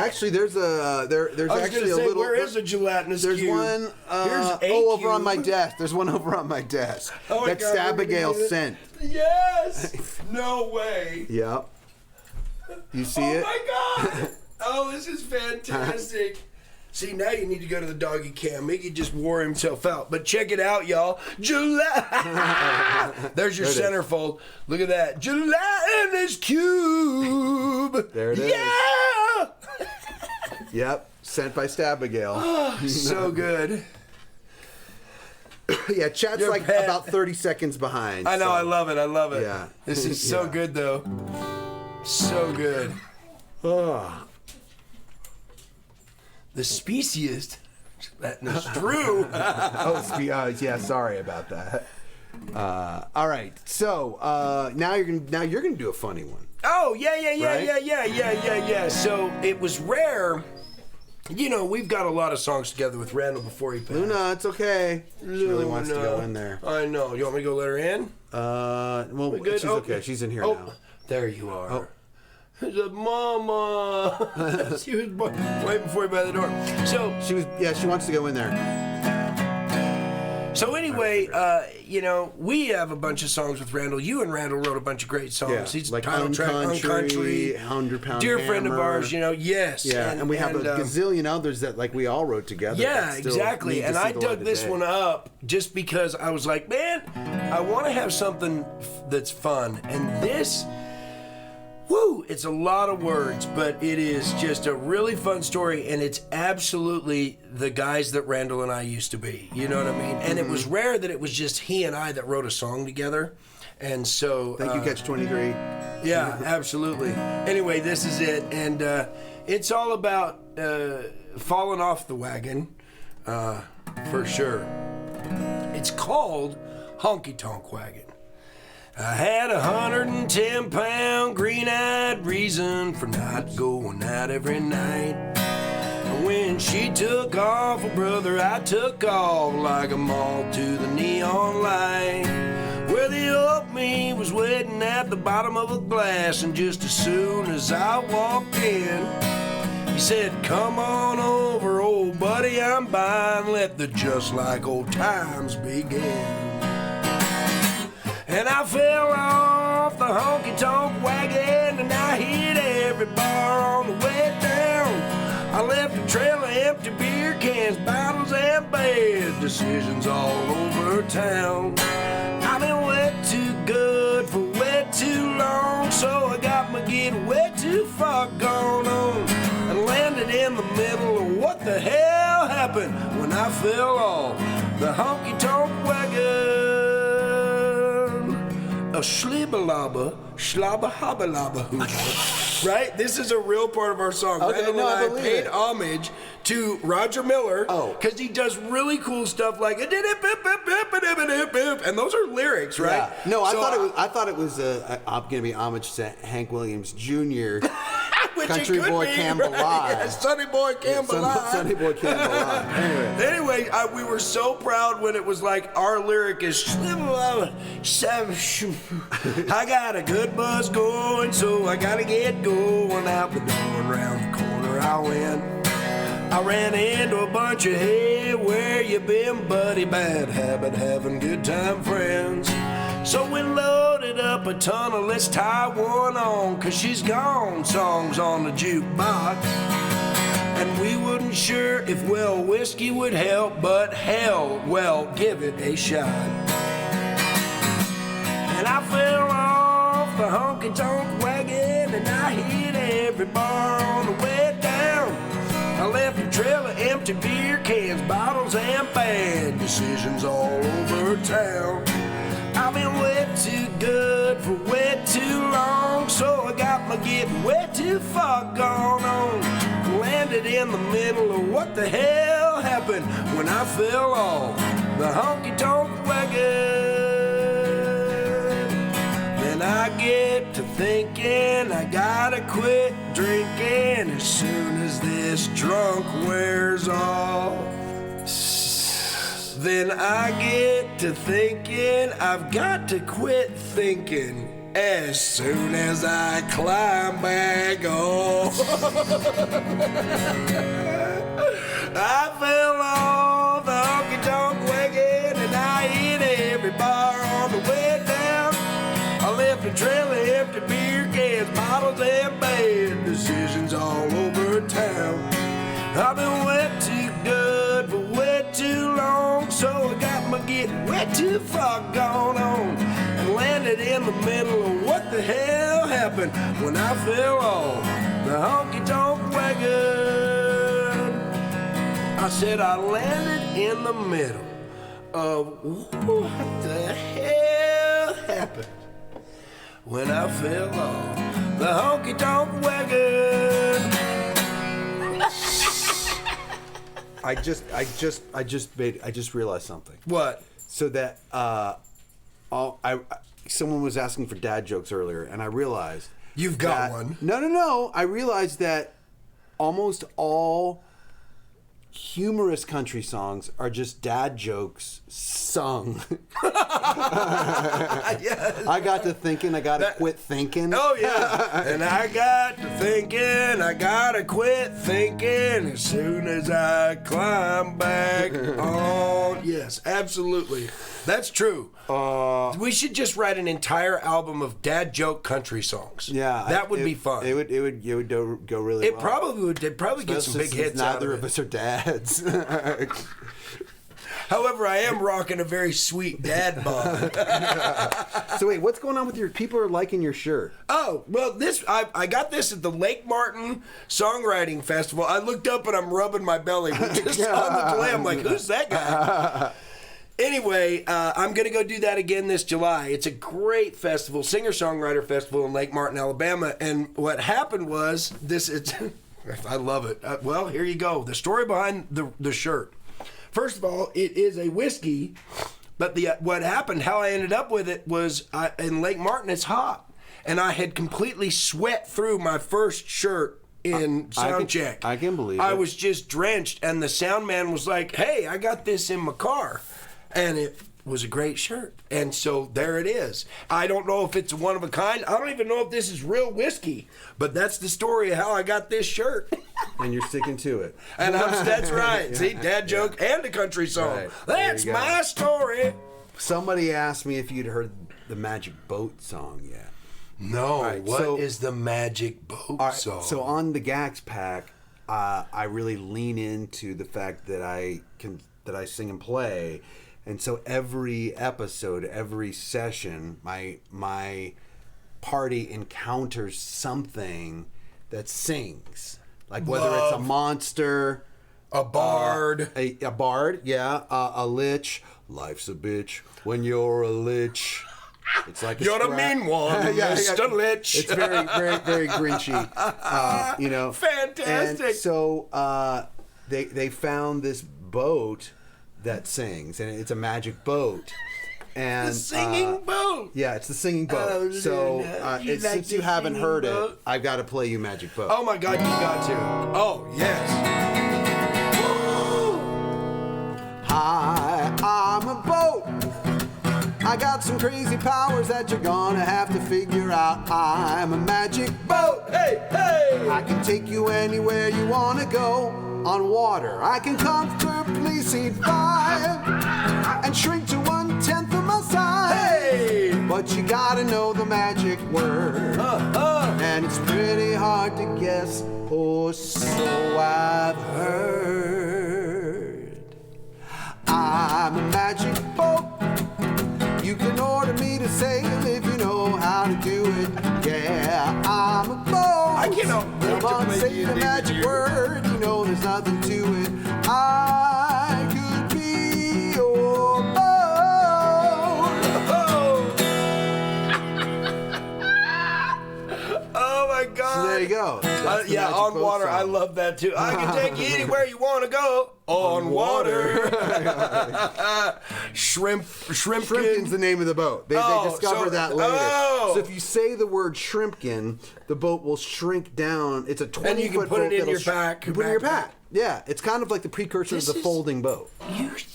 Actually, there's I was actually gonna say, a little. where is a gelatinous There's cube? one. Here's a over on cube. my desk. There's one over on my desk. Oh my That's God, we're gonna Abigail get it. sent. Yes. No way. Yep. You see Oh it? my God. Oh, this is fantastic. See, now you need to go to the doggy cam. Mickey just wore himself out. But check it out, y'all. There's your There it is. centerfold. Look at that. Gelatinous cube. There it is. Yeah. Yep. Sent by Stabigail. So good. Yeah, chat's Your like pet. about 30 seconds behind. I know. so- I love it. I love it. Yeah. This is so Yeah. good, though. So good. Oh. The speciest. Gelatinous Drew. Yeah. Sorry about that. All right. So now you're gonna do a funny one. Oh, yeah. Right? So it was rare. You know, we've got a lot of songs together with Randall before he passed. Luna, it's okay. She really wants to go in there. I know. You want me to go let her in? Well, good? she's Oh. okay. She's in here Oh, now. there you are. Oh. Mama. She was waiting for you by the door. She wants to go in there. So anyway, you know, we have a bunch of songs with Randall. You and Randall wrote a bunch of great songs. Yeah, He's like title track, Uncountry, 100 Pound dear friend of Hammer. ours. You know, yes. Yeah, and we have a gazillion others that like we all wrote together. Yeah, that still exactly. need to And see I the light dug of this day. one up just because I was like, man, I want to have something that's fun. And this, woo, it's a lot of words, but it is just a really fun story. And it's absolutely the guys that Randall and I used to be. You know what I mean? And it was rare that it was just he and I that wrote a song together. And so. Thank you, Catch 23. Yeah, absolutely. Anyway, this is it, and it's all about falling off the wagon, for sure. It's called Honky Tonk Wagon. I had 110-pound green-eyed reason for not going out every night. When she took off, well, brother, I took off like a moth to the neon light. Where the old me was waiting at the bottom of a glass, and just as soon as I walked in, he said, "Come on over, old buddy, I'm buying. Let the just like old times begin." And I fell off the honky tonk wagon, and I hit every bar on the way down. I left a trail of empty beer cans, bottles, and bad decisions all over town. I've been way too good for way too long, so I got my get way too far gone on, and landed in the middle of what the hell happened when I fell off the honky tonk wagon. A slibba-lobba, slabba-hobba-lobba-hooba. Right? This is a real part of our song. Okay, Randall no, I and I believe paid it. homage to Roger Miller. Oh. Because he does really cool stuff like and those are lyrics, right? Yeah. No, I So, thought it was going to be homage to Hank Williams Jr. which it Country could Boy be, Campbell right? Live. Yeah, Sonny Boy Campbell Live. Sonny Boy Campbell Live. Anyway. Anyway, we were so proud when it was like our lyric is I got a good buzz going, so I gotta get going. Out the door and round the corner I went. I ran into a bunch of hey, where you been, buddy? Bad habit, having good time friends. So we loaded up a ton of let's tie one on, 'cause she's gone songs on the jukebox. And we wasn't sure if, well, whiskey would help, but hell, well, give it a shot. And I fell off the honky tonk wagon, and I hit every bar on the way down. I left a trail of empty beer cans, bottles, and bad decisions all over town. I've been way too good for way too long, so I got my getting way too far gone on. Landed in the middle of what the hell happened when I fell off the honky tonk wagon. Then I get to thinking I gotta quit drinking as soon as this drunk wears off. Then I get to thinking I've got to quit thinking As soon as I climb back on, I fell off the honky-tonk wagon and I hit every bar on the way down. I left a trail of empty beer cans, bottles, and bad decisions all over town. I've been wet too good for wet too long, so I got my getting wet too far gone on and landed in the middle of what the hell happened when I fell off the honky-tonk wagon. I said I landed in the middle of what the hell happened when I fell off the honky-tonk wagon. I just realized something. What? So that someone was asking for dad jokes earlier, and I realized You've got that, one. No. I realized that almost all humorous country songs are just dad jokes sung. Yes. I got to thinking, I gotta quit thinking. Oh, yeah. And I got to thinking, I gotta quit thinking as soon as I climb back on. Yes, absolutely. That's true. We should just write an entire album of dad joke country songs. Yeah, that would be fun. It would go really well. It probably would. They'd probably get some big hits out of Neither it. of us are dads. However, I am rocking a very sweet dad bod. So wait, what's going on with your people are liking your shirt? Oh, well, I got this at the Lake Martin Songwriting Festival. I looked up and I'm rubbing my belly. We're just on the play. I'm like, who's that guy? Anyway, I'm going to go do that again this July. It's a great festival, singer-songwriter festival in Lake Martin, Alabama. And what happened was, I love it. Well, here you go. The story behind the shirt. First of all, it is a whiskey, but what happened, how I ended up with it was in Lake Martin, it's hot. And I had completely sweat through my first shirt in sound check. I can believe I it. was just drenched, and the sound man was like, hey, I got this in my car. And it was a great shirt. And so there it is. I don't know if it's one of a kind. I don't even know if this is real whiskey. But that's the story of how I got this shirt. And you're sticking to it. And that's right. See, dad joke and a country song. Right. That's There you go. my story. Somebody asked me if you'd heard the Magic Boat song yet. No, right, what is the Magic Boat All right, song? so on the Gax Pack, I really lean into the fact that I sing and play. And so every episode, every session, my party encounters something that sings. Like whether it's a monster, a bard. a bard, yeah, a lich. Life's a bitch when you're a lich. It's like You're a mean one, Mr. Lich. It's very, very, very grinchy. Fantastic. And so they found this boat that sings, and it's a magic boat. And The singing boat. Yeah, it's the singing boat. Oh, So you like since the you haven't singing heard boat? it, I've got to play you Magic Boat. Oh my God, you got to. Oh, yes. Hi, I'm a boat. I got some crazy powers that you're gonna have to figure out. I'm a magic boat. Hey, hey. I can take you anywhere you wanna go on water. I can comfortably see 5 and shrink to 1/10 of my size. Hey. But you gotta know the magic word, and it's pretty hard to guess, or so I've heard. I'm a magic boat. You can order me to sail if you know how to do it. Yeah, I'm a boat. I cannot wait Come on, to play say the D&D magic with you. word. You know there's nothing to it. I could be your boat. Oh my God. So there you go. That's the Yeah, magic on boat water. song. I love that too. I can take you anywhere you want to go on water. Shrimpkin. Shrimpkin's the name of the boat. They discovered so- that later. oh. So if you say the word shrimpkin, the boat will shrink down. It's a 20-foot boat. And you can put it in that'll your pack. You put it in your pack. Yeah, it's kind of like the precursor This of the is- folding boat.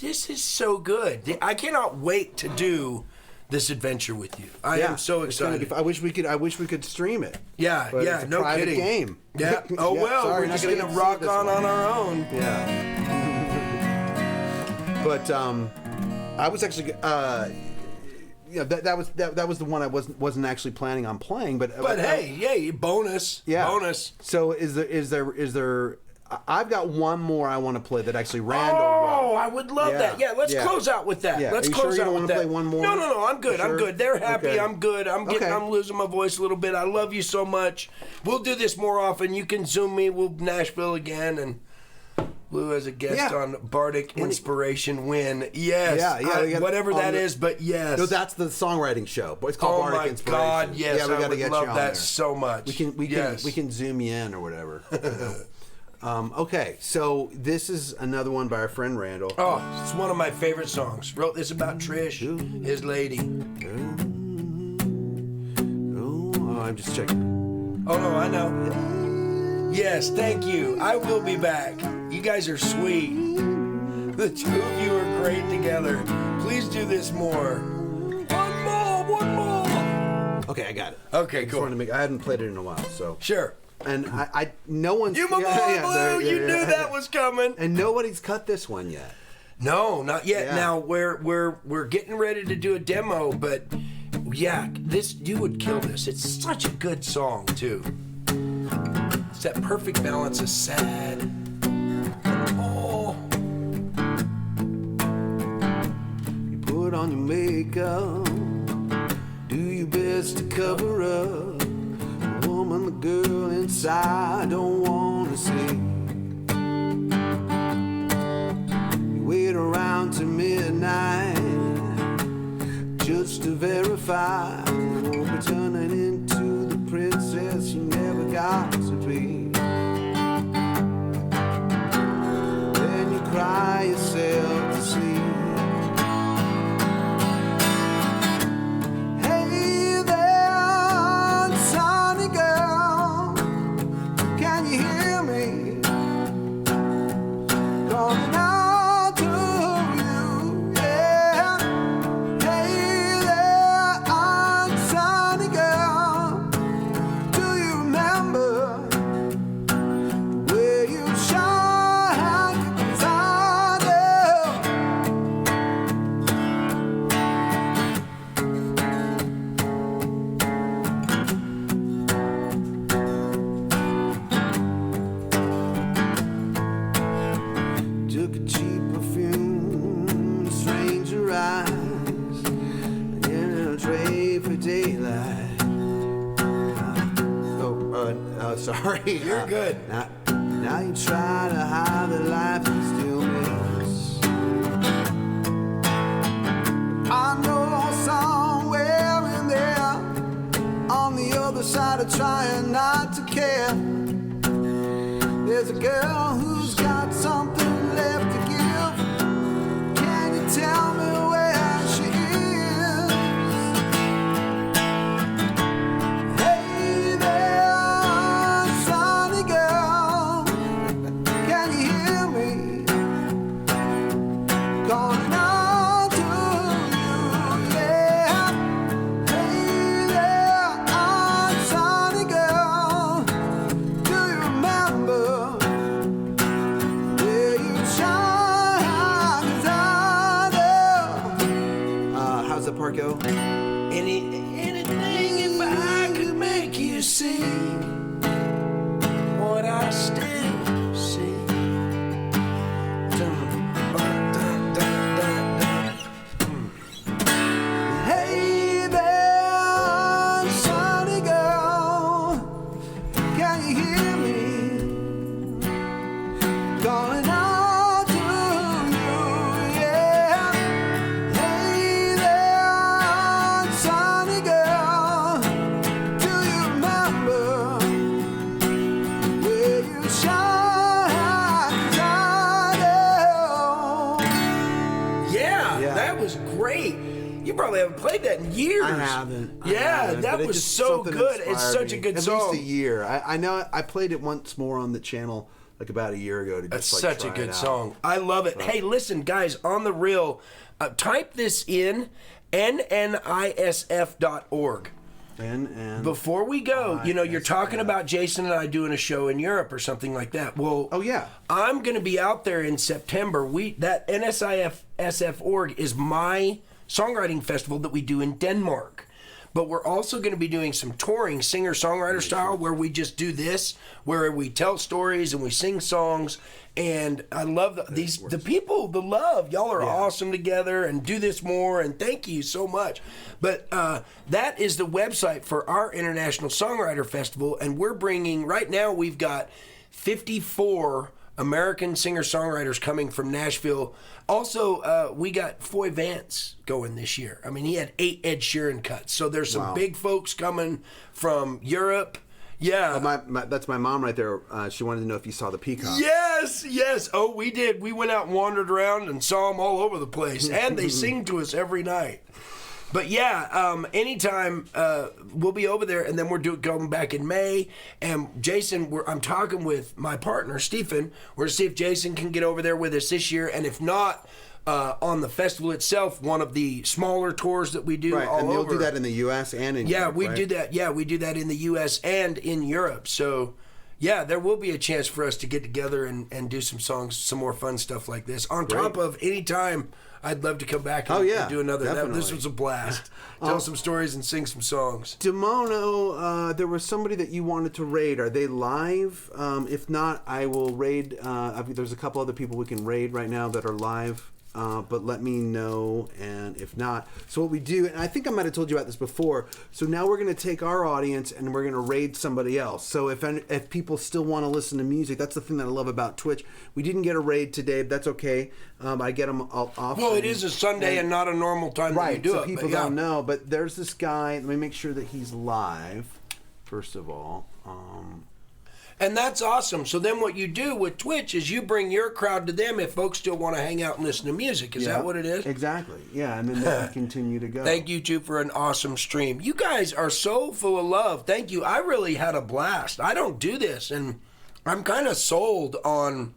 This is so good. I cannot wait to do this adventure with you. I am so it's gonna excited. I wish we could stream it. Yeah, But yeah, it's a no private kidding. game. Yeah. Oh Yeah, well, sorry, we're not just gonna gonna get to see rock this on one. our own. Yeah. But I was actually that was the one I wasn't actually planning on playing. But Hey, bonus. yeah, Bonus. So is there? I've got one more I want to play that actually Randall Oh, wrote. I would love Yeah, that. Yeah, let's yeah. close out with that. Yeah. Let's Are you close sure you out don't with wanna that. play one more? No, I'm good. Sure? I'm good. They're happy. Okay. I'm good. I'm losing my voice a little bit. I love you so much. We'll do this more often. You can Zoom me. We'll Nashville again and Lou as a guest on Bardic Inspiration Win. Yes. Yeah. Whatever that is, but yes. No, that's the songwriting show. It's called Oh Bardic my Inspiration. God, yes. Yeah, we I got to would get love you on that there. so much. We can zoom you in or whatever. Okay, so this is another one by our friend Randall. Oh, it's one of my favorite songs. Wrote this about Trish, his lady. Oh, I'm just checking. Oh no, I know. Yes, thank you. I will be back. You guys are sweet. The two of you are great together. Please do this more. One more. Okay, I got it. Okay, Just cool. wanted to I hadn't played it in a while, so. Sure. And I no one's. You my boy, Blue. You knew that was coming. And nobody's cut this one yet. No, not yet. Yeah. Now we're getting ready to do a demo, but yeah, you would kill this. It's such a good song too. It's that perfect balance of sad. Oh, You put on your makeup, do your best to cover up. The woman, the girl inside don't want to see. You wait around till midnight just to verify you won't be turning into the princess you never got to be. Then you cry yourself to sleep. Hey there, sunny girl, can you hear me? Calling out to you, yeah. Hey there, sunny girl, do you remember where you shine? 'Cause I know. Took a cheap perfume, stranger eyes, and in a tray for daylight. Sorry. You're good. Now you try to hide the life you still miss. I know somewhere in there, on the other side of trying not to care, there's a girl who's got something left to give. Can you tell me where she is? Hey there, sunny girl, can you hear me? Calling out to you, yeah. Hey there, sunny girl, do you remember where you shine? 'Cause I know. How's that part go? anything if I could make you see what I still see. Hey there, sunny girl, can you hear me? Calling out to you, yeah. Hey there, sunny girl, do you remember where you shine? 'Cause I know. Yeah, Yeah. that was great. You probably haven't played that in years. I haven't. That but it was just- so something good. It's inspired such me. a good At song. least a year. I know I played it once more on the channel like about a year ago. To That's just, like, such a try good it out. song. I love it. Hey, listen, guys, on the real, type this in nnisf.org. Before we go, you're talking about Jason and I doing a show in Europe or something like that. Well, oh yeah, I'm going to be out there in September. That NSIF.org is my songwriting festival that we do in Denmark. But we're also going to be doing some touring, singer-songwriter style, where we just do this, where we tell stories and we sing songs. And I love the people, the love. Y'all are awesome together, and do this more, and thank you so much. But that is the website for our International Songwriter Festival, and we're bringing, right now we've got 54 American singer-songwriters coming from Nashville. Also, we got Foy Vance going this year. I mean, he had 8 Ed Sheeran cuts. So there's some big folks coming from Europe. Yeah. That's my mom right there. She wanted to know if you saw the peacock. Yes. Oh, we did. We went out and wandered around and saw them all over the place. And they sing to us every night. But yeah, anytime we'll be over there, and then we're going back in May. And Jason, I'm talking with my partner Stephen. We're to see if Jason can get over there with us this year, and if not, on the festival itself, one of the smaller tours that we do all and over. you'll do that in the U.S. and in Europe, we do that. Yeah, we do that in the U.S. and in Europe. So. Yeah, there will be a chance for us to get together and do some songs, some more fun stuff like this. On top of any time, I'd love to come back and do another. This was a blast. Tell some stories and sing some songs. Demono, there was somebody that you wanted to raid. Are they live? If not, I will raid. There's a couple other people we can raid right now that are live. But let me know, and if not, so what we do, and I think I might have told you about this before, so now we're going to take our audience and we're going to raid somebody else. So if people still want to listen to music, that's the thing that I love about Twitch. We didn't get a raid today, but that's okay. I get them off. Well, it is a Sunday and not a normal time that you do so it. People don't know, but there's this guy, let me make sure that he's live, first of all. And that's awesome. So then what you do with Twitch is you bring your crowd to them if folks still want to hang out and listen to music. Is that what it is? Exactly. Yeah, and then they continue to go. Thank you, too, for an awesome stream. You guys are so full of love. Thank you. I really had a blast. I don't do this, and I'm kind of sold on...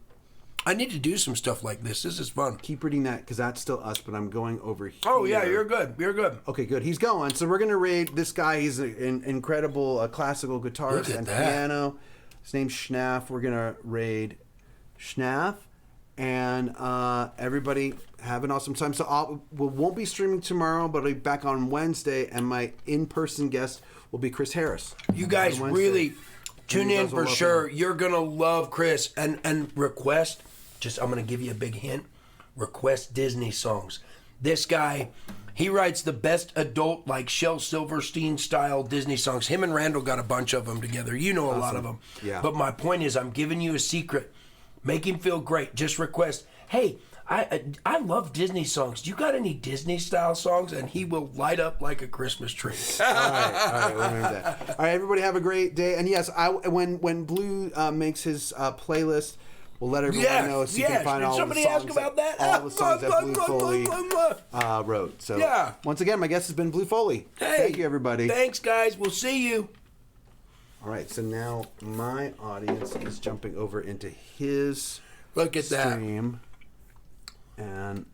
I need to do some stuff like this. This is fun. Keep reading that, because that's still us, but I'm going over here. Oh, yeah, you're good. You're good. Okay, good. He's going. So we're going to raid this guy. He's an incredible classical guitarist and piano. His name's Schnaff. We're going to raid Schnaff. And everybody have an awesome time. So we won't be streaming tomorrow, but I'll be back on Wednesday. And my in-person guest will be Chris Harris. You guys really tune in for sure. You're going to love Chris. And request, I'm going to give you a big hint. Request Disney songs. This guy... He writes the best adult, like Shel Silverstein-style Disney songs. Him and Randall got a bunch of them together. You know a lot of them. Yeah. But my point is, I'm giving you a secret. Make him feel great. Just request, hey, I love Disney songs. Do you got any Disney-style songs? And he will light up like a Christmas tree. All right, we'll remember that. All right, everybody have a great day. And yes, when Blue makes his playlist... We'll let everyone know so you can find all the songs. Did somebody ask about that? All the songs that Blue Foley wrote. So once again, my guest has been Blue Foley. Hey, thank you, everybody. Thanks, guys. We'll see you. All right, so now my audience is jumping over into his Look at stream. And